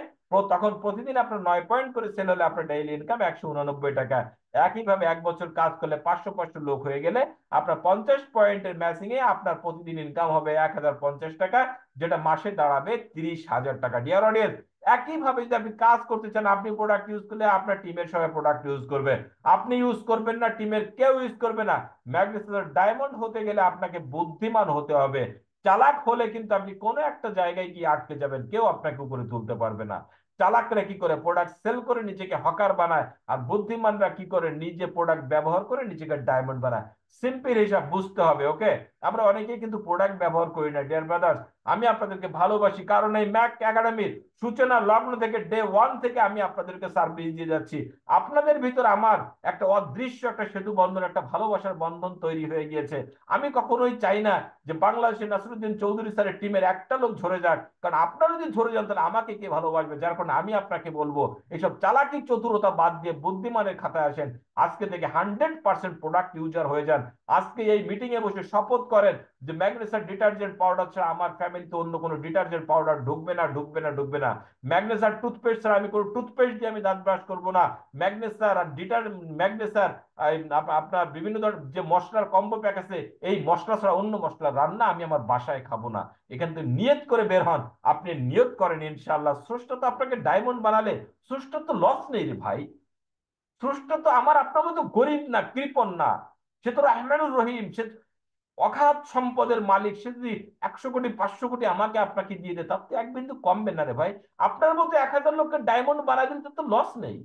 তখন প্রতিদিন আপনার 9 পয়েন্ট করে সেল হলে আপনার ডেইলি ইনকাম 189 টাকা। একইভাবে 1 বছর কাজ করলে 500 লোক হয়ে গেলে আপনার 50 পয়েন্টের ম্যাচিং এ আপনার প্রতিদিন ইনকাম হবে 1050 টাকা, যেটা মাসে দাঁড়াবে 30,000 টাকা। ডিয়ার অডিয়েন্স, একইভাবে যদি আপনি কাজ করতে চান, আপনি প্রোডাক্ট ইউজ করলে আপনার টিমের সবাই প্রোডাক্ট ইউজ করবে। আপনি ইউজ করবেন না, টিমের কেউ ইউজ করবে না। ম্যাগনেসিয়াম ডায়মন্ড হতে গেলে আপনাকে বুদ্ধিমান হতে হবে। চালাক হলে কিন্তু আপনি কোনো একটা জায়গায় গিয়ে আটকে যাবেন, কেউ আপনাকে উপরে তুলতে পারবে না। চালাকরা কি করে? প্রোডাক্ট সেল করে নিজেকে হকার বানায়, আর বুদ্ধিমানরা কি করে? নিজে প্রোডাক্ট ব্যবহার করে নিজেকে ডায়মন্ড বানায়। সিম্পল হিসাব বুঝতে হবে। ওকে, আমরা অনেকেই কিন্তু প্রোডাক্ট ব্যবহার করি না ডিয়ার ব্রাদার্স। আমি আপনাদেরকে ভালোবাসি, কারণ এই ম্যাক একাডেমির সূচনা লগ্ন থেকে, ডে 1 থেকে আমি আপনাদেরকে সার্ভিস দিয়ে যাচ্ছি। আপনাদের ভিতর আমার একটা অদৃশ্য একটা সেতু বন্ধন, একটা ভালোবাসার বন্ধন তৈরি হয়ে গিয়েছে। আমি কখনোই চাই না যে বাংলাদেশের নাসিরুদ্দিন চৌধুরী স্যারের টিমের একটা লোক ঝরে যাক, কারণ আপনারা যদি ঝরে যান তাহলে আমাকে কে ভালোবাসবে? যার কারণে আমি আপনাকে বলবো, এইসব চালাকি চতুরতা বাদ দিয়ে বুদ্ধিমানের খাতায় আসেন। আজকে থেকে 100% প্রোডাক্ট ইউজার হয়ে যান। আজকে এই মিটিং এ বসে শপথ করেন যে ম্যাগনেসার ডিটারজেন্ট পাউডার ছাড়া আমার ফ্যামিলিতে অন্য কোনো ডিটারজেন্ট পাউডার ঢুকবে না, ঢুকবে না, ঢুকবে না। ম্যাগনেসার টুথপেস্ট ছাড়া আমি কোনো টুথপেস্ট দিয়ে আমি দাঁত ব্রাশ করবো না। ম্যাগনেসার আর ম্যাগনেসার আপনার বিভিন্ন ধরনের যে মশলার কম্বো প্যাক আছে, এই মশলা ছাড়া অন্য মশলা রান্না আমি আমার বাসায় খাবো না। এখান থেকে নিয়ত করে বের হন। আপনি নিয়ত করেন, ইনশাআল্লাহ স্রষ্টা তো আপনাকে ডায়মন্ড বানালে, স্রষ্টা তো লস নেই রে ভাই। স্রষ্টা তো আমার আপনার মতো গরিব না, কৃপণ না। সে তো রহমানুর রহিম, সে অগাধ সম্পদের মালিক। সে যদি 100 কোটি 500 কোটি আমাকে আপনাকে দিয়ে দেয়, তার তো এক বিন্দু কমবে না রে ভাই। আপনার মতো 1000 লোককে ডায়মন্ড বানাই দিলে তো লস নেই।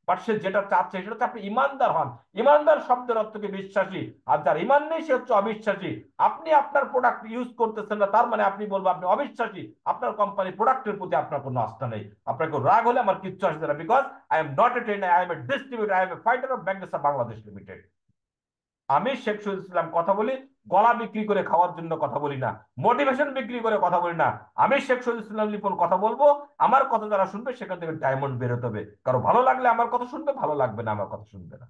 বাট সে যেটা চাচ্ছে সেটা হচ্ছে আপনি ইমানদার হন। ইমানদার শব্দের অর্থ কি? বিশ্বাসী। আর যার ইমান নেই সে হচ্ছে অবিশ্বাসী। আপনি আপনার প্রোডাক্ট ইউজ করতেছেন না, তার মানে আপনি বলবো আপনি অবিশ্বাসী। আপনার কোম্পানি প্রোডাক্টের প্রতি আপনার কোনো আস্থা নেই। আপনাকে রাগ হলে আমার কিচ্ছু আসবে না, because I am not a trainer, I am a distributor, I am a fighter of Magnesa Bangladesh limited. আমি শেখ শহীদ ইসলাম কথা বলি, গলা বিক্রি করে খাওয়ার জন্য কথা বলি না, মোটিভেশন বিক্রি করে কথা বলি না। আমি শেখ শহীদ ইসলাম লিপন কথা বলবো, আমার কথা যারা শুনবে সেখান থেকে ডায়মন্ড বেরোতে হবে। কারো ভালো লাগলে আমার কথা শুনবে, ভালো লাগবে না আমার কথা শুনবে না।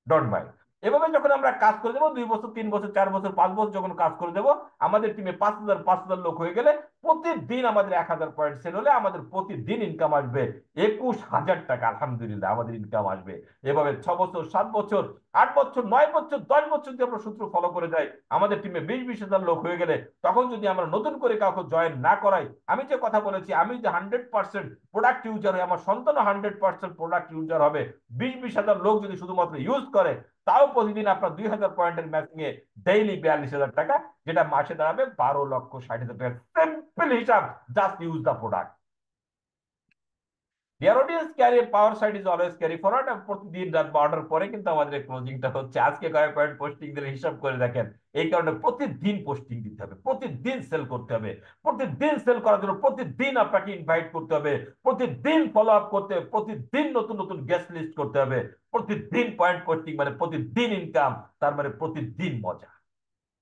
Don't mind. এভাবে যখন আমরা কাজ করে দেবো, 2 বছর 3 বছর 4 বছর 5 বছর যখন কাজ করে দেবো, আমাদের টিমে 5,000 লোক হয়ে গেলে প্রতিদিন আমাদের 1,000 পয়েন্ট সেল হলে আমাদের প্রতিদিন ইনকাম আসবে 21,000 টাকা। আলহামদুলিল্লাহ, আমাদের ইনকাম আসবে। এভাবে 6 বছর, 7 বছর, 8 বছর, 9 বছর, 10 বছর যদি আমরা সূত্র ফলো করে যাই, আমাদের টিমে 20-20 হাজার লোক হয়ে গেলে, তখন যদি আমরা নতুন করে কাউকে জয়েন না করাই, আমি যে কথা বলেছি, আমি যে 100% প্রোডাক্ট ইউজার হয়, আমার সন্তানও 100% প্রোডাক্ট ইউজার হবে। 20-20 হাজার লোক যদি শুধুমাত্র ইউজ করে, তাও প্রতিদিন আপনার 2,000 পয়েন্টের ম্যাচিং এ ডেইলি 42,000 টাকা, যেটা মাসে দাঁড়াবে 12,60,000 টাকা। সিম্পল হিসাব, just use the product. Dear audience, carry power side is always carry forward. প্রতিদিন রাত 12টার পরে কিন্তু আমাদের ক্লোজিংটা হচ্ছে। আজকে কয়েক পয়েন্ট পোস্টিং দিলে হিসাব করে দেখেন। এই কারণে প্রতিদিন পোস্টিং দিতে হবে, প্রতিদিন সেল করতে হবে। প্রতিদিন সেল করার জন্য প্রতিদিন আপনাকে ইনভাইট করতে হবে, প্রতিদিন ফলো আপ করতে হবে, প্রতিদিন নতুন নতুন গেস্ট লিস্ট করতে হবে। প্রতিদিন পয়েন্ট পোস্টিং মানে প্রতিদিন ইনকাম, তার মানে প্রতিদিন মজা।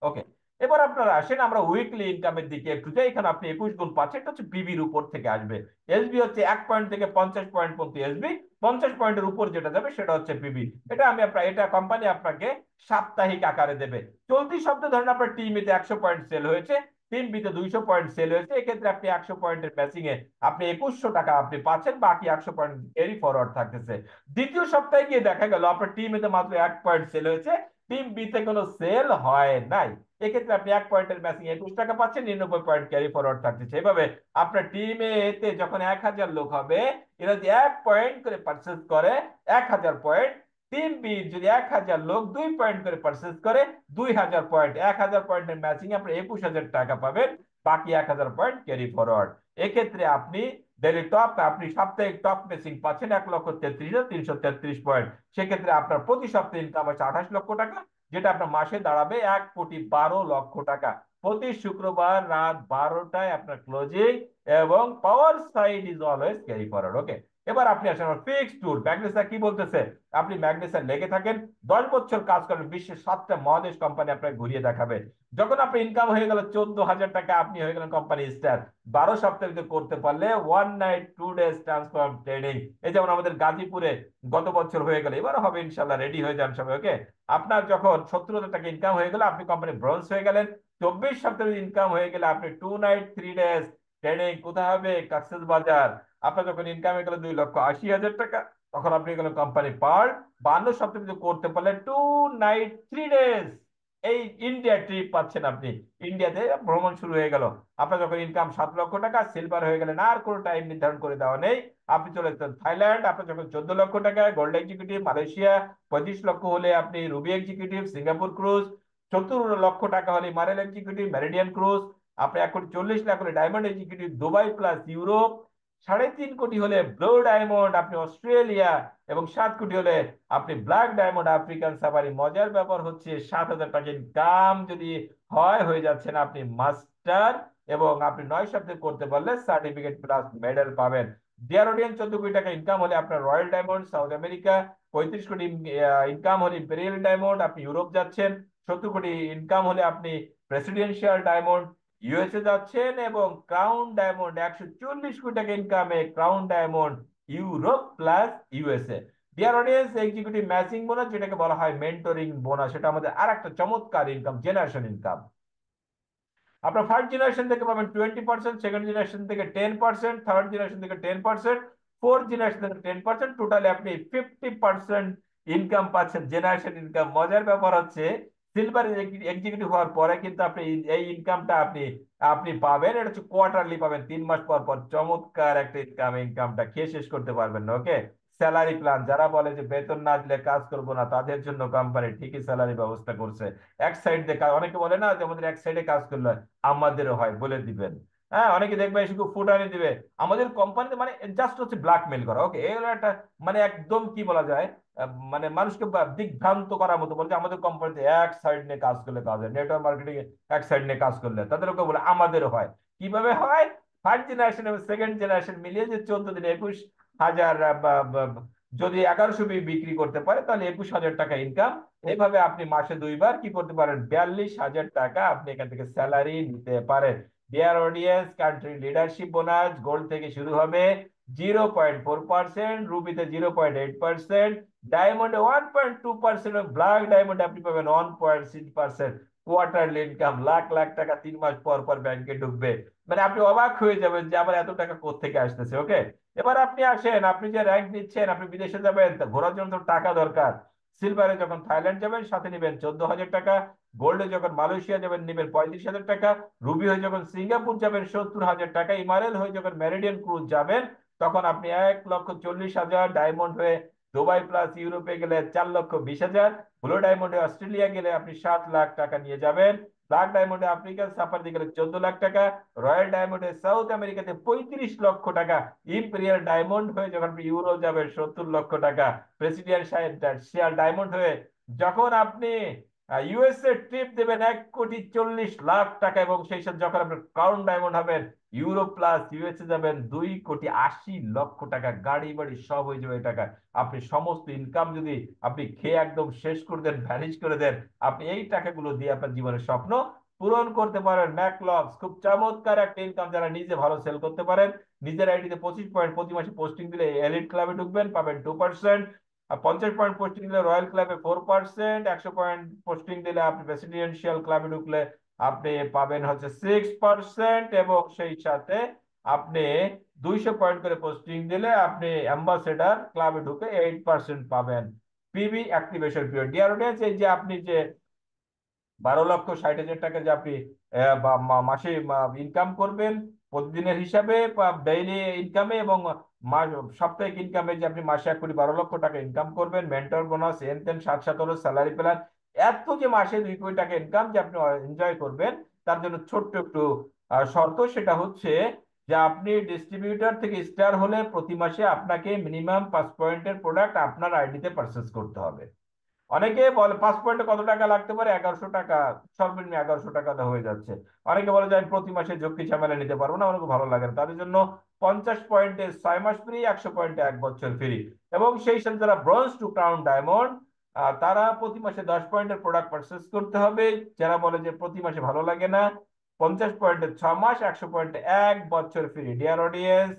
ওকে, এবার আপনারা আসেন আমরা উইকলি ইনকামের দিকে একটু যাই। এখানে আপনি 21 গুণ পাচ্ছেন, এটা হচ্ছে বিবির উপর থেকে আসবে। এসবি হচ্ছে 1 পয়েন্ট থেকে 50 পয়েন্ট পর্যন্ত এসবি, 50 পয়েন্টের উপর যেটা যাবে সেটা হচ্ছে পিবি। এটা আমি আপনার, এটা কোম্পানি আপনাকে সাপ্তাহিক আকারে দেবে। চলতি সপ্তাহে ধরেন আপনার টিম এতে 100 পয়েন্ট সেল হয়েছে, টিম বিতে 200 পয়েন্ট সেল হয়েছে, এক্ষেত্রে আপনি 100 পয়েন্টের ম্যাচিং এ আপনি 2100 টাকা আপনি পাচ্ছেন, বাকি 100 পয়েন্ট এরই ফরওয়ার্ড থাকতেছে। দ্বিতীয় সপ্তাহে গিয়ে দেখা গেল আপনার টিম এতে মাত্র 1 পয়েন্ট সেল হয়েছে, টিম বিতে কোনো সেল হয় নাই, এক্ষেত্রে আপনি 1 পয়েন্টের ম্যাচিং 21 টাকা পাচ্ছেন, 99 পয়েন্ট ক্যারি ফরওয়ার্ড থাকতেছে। এভাবে আপনার টিমে এতে যখন 1000 লোক হবে, এরা যদি 1 পয়েন্ট করে পারচেস করে 1000 পয়েন্ট, টিম বি যদি 1000 লোক 2 পয়েন্ট করে পারচেস করে 2000 পয়েন্ট, 1000 পয়েন্টের ম্যাচিং আপনি 21000 টাকা পাবেন, বাকি 1000 পয়েন্ট ক্যারি ফরওয়ার্ড। এক্ষেত্রে আপনি ডেলি টপ, আপনি সাপ্তাহিক টপ মেসিং পাচ্ছেন 1,33,333 পয়েন্ট। সেক্ষেত্রে আপনার প্রতি সপ্তাহে ইনকাম হচ্ছে 28 লক্ষ টাকা, যেটা আপনার মাসে দাঁড়াবে 1,12,00,000 টাকা। প্রতি শুক্রবার রাত 12টায় আপনার ক্লোজিং, এবং power side is always carry forward. Okay, এবার আপনি আসেন ফিক্সড ট্যুর। ম্যাগনেসা কি বলতেছে, আপনি ম্যাগনেসা লেগে থাকেন, 10 বছর কাজ করেন, বিশ্বের 7টা মহাদেশ কোম্পানি আপনাকে ঘুরিয়ে দেখাবে। যখন আপনি ইনকাম হয়ে গেল 14,000 টাকা, আপনি হয়ে গেলেন কোম্পানি স্টার। 12 সপ্তাহের ভিতরে করতে পারলে 1 নাইট 2 ডেজ ট্রান্সফর্ম ট্রেনিং, এই যেমন আমাদের গাজীপুরে গত বছর হয়ে গেল, এবার হবে ইনশাল্লাহ, রেডি হয়ে যান সবাই। ওকে, আপনার যখন 70,000 টাকা ইনকাম হয়ে গেল, আপনি কোম্পানি ব্রোঞ্জ হয়ে গেলেন। 24 সপ্তাহের ইনকাম হয়ে গেলে আপনি 2 নাইট 3 ডেজ ট্রেনিং, কোথায় হবে, কক্সেস বাজার। আপনার যখন ইনকাম হয়ে গেল 2,80,000 টাকা, তখন আপনি গেলেন কোম্পানি পার্ল। 52 সপ্তাহ যদি করতে পারলে 2 নাইট 3 ডেজ এই ইন্ডিয়া ট্রিপ পাচ্ছেন আপনি। ইন্ডিয়াতে ভ্রমণ শুরু হয়ে গেল। আপনার যখন ইনকাম 7 লক্ষ টাকা, সিলভার হয়ে গেলেন, আর কোনো টাইম নির্ধারণ করে দেওয়া নেই, আপনি চলে যেতেন থাইল্যান্ড। আপনার যখন 14 লক্ষ টাকা, গোল্ড এক্সিকিউটিভ মালয়েশিয়া। 35 লক্ষ হলে আপনি রুবি এক্সিকিউটিভ সিঙ্গাপুর ক্রুজ। 70 লক্ষ টাকা হলে মারেল এক্সিকিউটিভ মেরিডিয়ান ক্রুজ। আপনি 1,40,00,000 হলে diamond executive Dubai plus Europe. 3.5 কোটি হলে ব্লু ডায়মন্ড আপনি অস্ট্রেলিয়া, এবং 7 কোটি হলে আপনি ব্ল্যাক ডায়মন্ড আফ্রিকান সাফারি। মজার ব্যাপার হচ্ছে 7,000 টাকা ইনকাম যদি হয়, হয়ে যাচ্ছেন আপনি মাস্টার, এবং আপনি 9 সপ্তাহে করতে পারলে সার্টিফিকেট প্লাস মেডেল পাবেন। ডিয়ার অডিয়েন্স, 14 কোটি টাকা ইনকাম হলে আপনার রয়্যাল ডায়মন্ড সাউথ আমেরিকা। 35 কোটি ইনকাম হলে ইম্পেরিয়াল ডায়মন্ড আপনি ইউরোপ যাচ্ছেন। 70 কোটি ইনকাম হলে আপনি প্রেসিডেন্সিয়াল ডায়মন্ড ইউএসএ যাচ্ছেন, এবং ক্রাউন ডায়মন্ড 140 কোটি টাকা ইনকামে crown diamond Europe plus USA. Dear audience, executive matching bonus যেটাকে বলা হয় মেন্টরিং বোনাস, সেটা আমাদের আর একটা চমৎকার ইনকাম, জেনারেশন ইনকাম। আপনার ফার্স্ট জেনারেশন থেকে পাবেন 20%, সেকেন্ড জেনারেশন থেকে 10%, থার্ড জেনারেশন থেকে 10%, ফোর্থ জেনারেশন থেকে 10%, টোটালি আপনি 50% ইনকাম পাচ্ছেন, জেনারেশন ইনকাম। মজার ব্যাপার হচ্ছে সিলভার এক্সিকিউটিভ হওয়ার পরে কিন্তু আপনি এই ইনকামটা আপনি আপনি পাবেন, এটা হচ্ছে কোয়ার্টারলি পাবেন, 3 মাস পর পর। চমৎকার একটা ইনকাম, ইনকামটা খেয়ে শেষ করতে পারবেন না। ওকে, স্যালারি প্ল্যান, যারা বলে যে বেতন না দিলে কাজ করবো না, তাদের জন্য কোম্পানি ঠিকই স্যালারি ব্যবস্থা করছে। এক সাইড দিয়ে অনেকে বলে না যে আমাদের এক সাইডে কাজ করলে হয়, আমাদেরও হয়, বলে দিবেন। হ্যাঁ, অনেকে দেখবে শুধু ফুটানি দিবে। আমাদের কোম্পানিতে মানে জাস্ট হচ্ছে ব্ল্যাকমেল করা। ওকে, এই হলো একটা, মানে একদম কি বলা যায়, মানে মানুষকে দিগ্ভ্রান্ত করার মতো বলছে আমাদের কোম্পানিতে এক সাইড নিয়ে কাজ করলে কাজ হয়, নেটওয়ার্ক মার্কেটিং এক সাইড নিয়ে কাজ করলে, তাদেরকে বলে আমাদেরও হয়। কিভাবে হয়, ফার্স্ট জেনারেশন এবং সেকেন্ড জেনারেশন মিলিয়ে যে 14 দিনে 21,000, যদি 1100 বিক্রি করতে পারে তাহলে 21,000 টাকা ইনকাম। এইভাবে আপনি মাসে 2 বার কি করতে পারেন, 42,000 টাকা আপনি এখান থেকে স্যালারি নিতে পারেন। Dear audience, country leadership bonus gold থেকে শুরু হবে 0.4%, রুবিতে 0.8%, ডায়মন্ডে 1.2%, ব্ল্যাক ডায়মন্ডে আপনি পাবেন 1.6%। কোয়ার্টারলি ইনকাম লাখ লাখ টাকা 3 মাস পর পর ব্যাংকে ঢুকবে। মানে আপনি অবাক হয়ে যাবেন যে আবার এত টাকা কোত্থেকে আসতেছে। ওকে, এবার আপনি আসেন, আপনি যে র্যাঙ্ক নিচ্ছেন, আপনি বিদেশে যাবেন, তা ঘোরার জন্য তো টাকা দরকার। সিলভারে যখন থাইল্যান্ড যাবেন সাথে নেবেন 14,000 টাকা, গোল্ডে যখন মালয়েশিয়া যাবেন নেবেন 35,000 টাকা, রুবি হয়ে যখন সিঙ্গাপুর যাবেন 70,000 টাকা, ইমারেল হয়ে যখন মেরিডিয়ান ক্রুজ যাবেন তখন আপনি 1,40,000, ডায়মন্ড হয়ে দুবাই প্লাস ইউরোপে গেলে 4,20,000, ব্লু ডায়মন্ডে অস্ট্রেলিয়া গেলে আপনি 7 লাখ টাকা নিয়ে যাবেন। ব্ল্যাক ডায়মন্ডে আফ্রিকান সাফারিতে গেলে 14 লাখ টাকা, রয়্যাল ডায়মন্ডে সাউথ আমেরিকাতে 35 লক্ষ টাকা, ইম্পেরিয়াল ডায়মন্ড হয়ে যখন আপনি ইউরো যাবেন 70 লক্ষ টাকা, প্রেসিডেন্সিয়াল ডায়মন্ড হয়ে যখন আপনি ইউএসএ ট্রিপ দেবেন 1,40,40,00,000 টাকা, এবং সেই সাথে যখন আপনি ক্রাউন ডায়মন্ড হবেন ইউরো প্লাস ইউএসএ যাবেন 2,80,00,000 টাকা, গাড়ি বাড়ি সব হয়ে যাবে এই টাকা। আপনি সমস্ত ইনকাম যদি আপনি খেয়ে একদম শেষ করে দেন, ভ্যানিশ করে দেন, আপনি এই টাকাগুলো দিয়ে আপনার জীবনের স্বপ্ন পূরণ করতে পারেন। ম্যাকলভস খুব চমৎকার একটা ইনকাম, যারা নিজে ভালো সেল করতে পারেন, নিজের আইডিতে 25 পয়েন্ট প্রতি মাসে পোস্টিং দিলে এলিট ক্লাবে ঢুকবেন, পাবেন 2%। আর 50 পয়েন্ট পোস্টিং দিলে রয়্যাল ক্লাবে 4%, 100 পয়েন্ট পোস্টিং দিলে আপনি প্রেসিডেন্সিয়াল ক্লাবে ঢুকলে আপনি পাবেন হচ্ছে 6%, এবং সেই সাথে আপনি 200 পয়েন্ট করে পোস্টিং দিলে আপনি অ্যাম্বাসেডার ক্লাবে ঢুকে 8% পাবেন। PB activation period, dear audience, এই যে আপনি যে 12,60,000 টাকা যে আপনি মাসে ইনকাম করবেন প্রতিদিনের হিসাবে বা ডেইলি ইনকামে, এবং সাপ্তাহিক ইনকামে যে আপনি মাসে 1,12,00,000 টাকা ইনকাম করবেন, মেন্টর বোনাস এন তেন 7 হলো স্যালারি প্ল্যান, এত যে মাসে 2 কোটি টাকা ইনকাম যে আপনি এনজয় করবেন, তার জন্য ছোট্ট একটু শর্ত, সেটা হচ্ছে যে আপনি ডিস্ট্রিবিউটর থেকে স্টার হলে প্রতি মাসে আপনাকে মিনিমাম 5 পয়েন্টের প্রোডাক্ট আপনার আইডিতে পারচেস করতে হবে। অনেকে বলে 5 পয়েন্টে কত টাকা লাগতে পারে, 1100 টাকা, সর্বনিম্ন 1100 টাকা হয়ে যাচ্ছে। অনেকে বলে যে আমি প্রতি মাসে ঝক্কি ঝামেলা নিতে পারবো না, আমাকে ভালো লাগে না, তাদের জন্য 50 পয়েন্টে 6 মাস ফ্রি, 100 পয়েন্টে 1 বছর ফ্রি। এবং সেই সাথে যারা ব্রোঞ্জ টু ক্রাউন ডায়মন্ড, তারা প্রতি মাসে 10 পয়েন্টের প্রোডাক্ট পারচেস করতে হবে। যারা বলে যে প্রতি মাসে ভালো লাগে না, 50 পয়েন্টে 6 মাস, 100 পয়েন্টে 1 বছর ফ্রি। ডিয়ার অডিয়েন্স,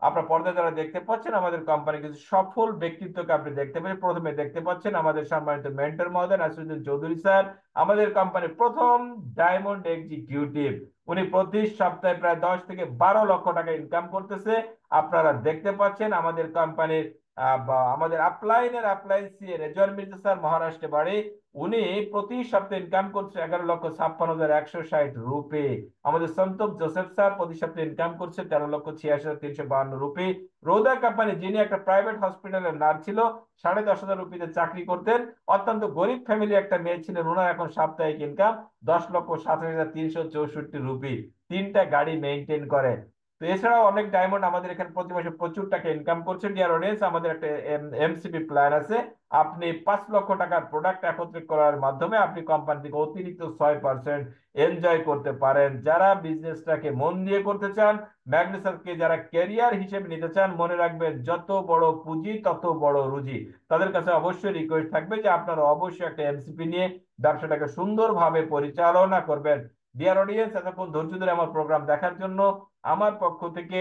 আপনার পর্দায় যারা দেখতে পাচ্ছেন আমাদের কোম্পানি কিছু সফল ব্যক্তিত্বকে আপনি দেখতে পাচ্ছেন। প্রথমে দেখতে পাচ্ছেন আমাদের সম্মানিত মেন্টর মহোদয় নাসিরুদ্দিন চৌধুরী স্যার, আমাদের কোম্পানির প্রথম ডায়মন্ড এক্সিকিউটিভ। উনি প্রতি সপ্তাহে প্রায় 10 থেকে 12 লক্ষ টাকা ইনকাম করতেছে। আপনারা দেখতে পাচ্ছেন আমাদের কোম্পানির আমাদের upline CA Rezwan Mirza sir, মহারাষ্ট্রে বাড়ি, উনি প্রতি সপ্তাহে ইনকাম করছে 11,56,160 রুপি। আমাদের সন্তোষ জোসেফ স্যার প্রতি সপ্তাহে ইনকাম করছে 13,86,352 রুপি। রোদা কোম্পানি, যিনি একটা প্রাইভেট হসপিটালের নার্স ছিল, 10,500 রুপিতে চাকরি করতেন, অত্যন্ত গরিব ফ্যামিলি একটা মেয়ে ছিলেন, ওনার এখন সাপ্তাহিক ইনকাম 10,07,364 রুপি। 3টা গাড়ি মেনটেন করে। তো এছাড়াও অনেক ডায়মন্ড আমাদের এখানে প্রতি মাসে প্রচুর টাকা ইনকাম করছে। ডিয়ার অডিয়েন্স, আমাদের একটা এমসিপি প্ল্যান আছে। আপনি 5 লক্ষ টাকার প্রোডাক্ট একত্রিত করার মাধ্যমে আপনি কোম্পানি থেকে অতিরিক্ত 6% এনজয় করতে পারেন। যারা বিজনেসটাকে মন দিয়ে করতে চান, ম্যাগনেসাসকে যারা ক্যারিয়ার হিসেবে নিতে চান, মনে রাখবেন যত বড় পুঁজি তত বড় রুজি। তাদের কাছে অবশ্যই রিকোয়েস্ট থাকবে যে আপনারা অবশ্যই একটা এমসিপি নিয়ে ব্যবসাটাকে সুন্দরভাবে পরিচালনা করবেন। ডিয়ার অডিয়েন্স, এতক্ষণ ধৈর্য ধরে আমার প্রোগ্রাম দেখার জন্য আমার পক্ষ থেকে,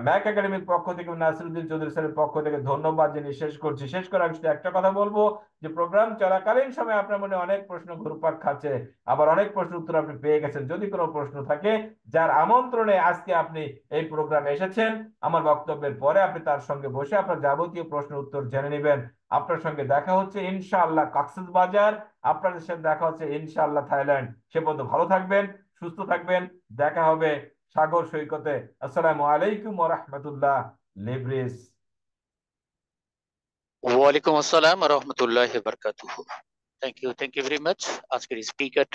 ম্যাক একাডেমির পক্ষ থেকে, নাসিরুদ্দিন চৌধুরী স্যারের পক্ষ থেকে ধন্যবাদ জানিয়ে শেষ করছি। শেষ করে আমি শুধু একটা কথা বলবো যে প্রোগ্রাম চলাকালীন সময় আপনার মনে অনেক প্রশ্ন ঘুরপাক খাচ্ছে, আবার অনেক প্রশ্ন উত্তর আপনি পেয়ে গেছেন। যদি কোনো প্রশ্ন থাকে, যার আমন্ত্রণে আজকে আপনি এই প্রোগ্রামে এসেছেন, আমার বক্তব্যের পরে আপনি তার সঙ্গে বসে আপনার যাবতীয় প্রশ্ন উত্তর জেনে নেবেন। আপনার সঙ্গে দেখা হচ্ছে ইনশাআল্লাহ কক্সবাজার, আপনাদের সাথে দেখা হচ্ছে ইনশাআল্লাহ থাইল্যান্ড। সে পর্যন্ত ভালো থাকবেন, সুস্থ থাকবেন, দেখা হবে সাগর সৈকতে। আসসালামু আলাইকুম ওয়া রাহমাতুল্লাহ। লেব্রিস। ওয়ালাইকুম আসসালাম রহমতুল্লাহ বারকাতুহু। Thank you very much. আজকের স্পিকার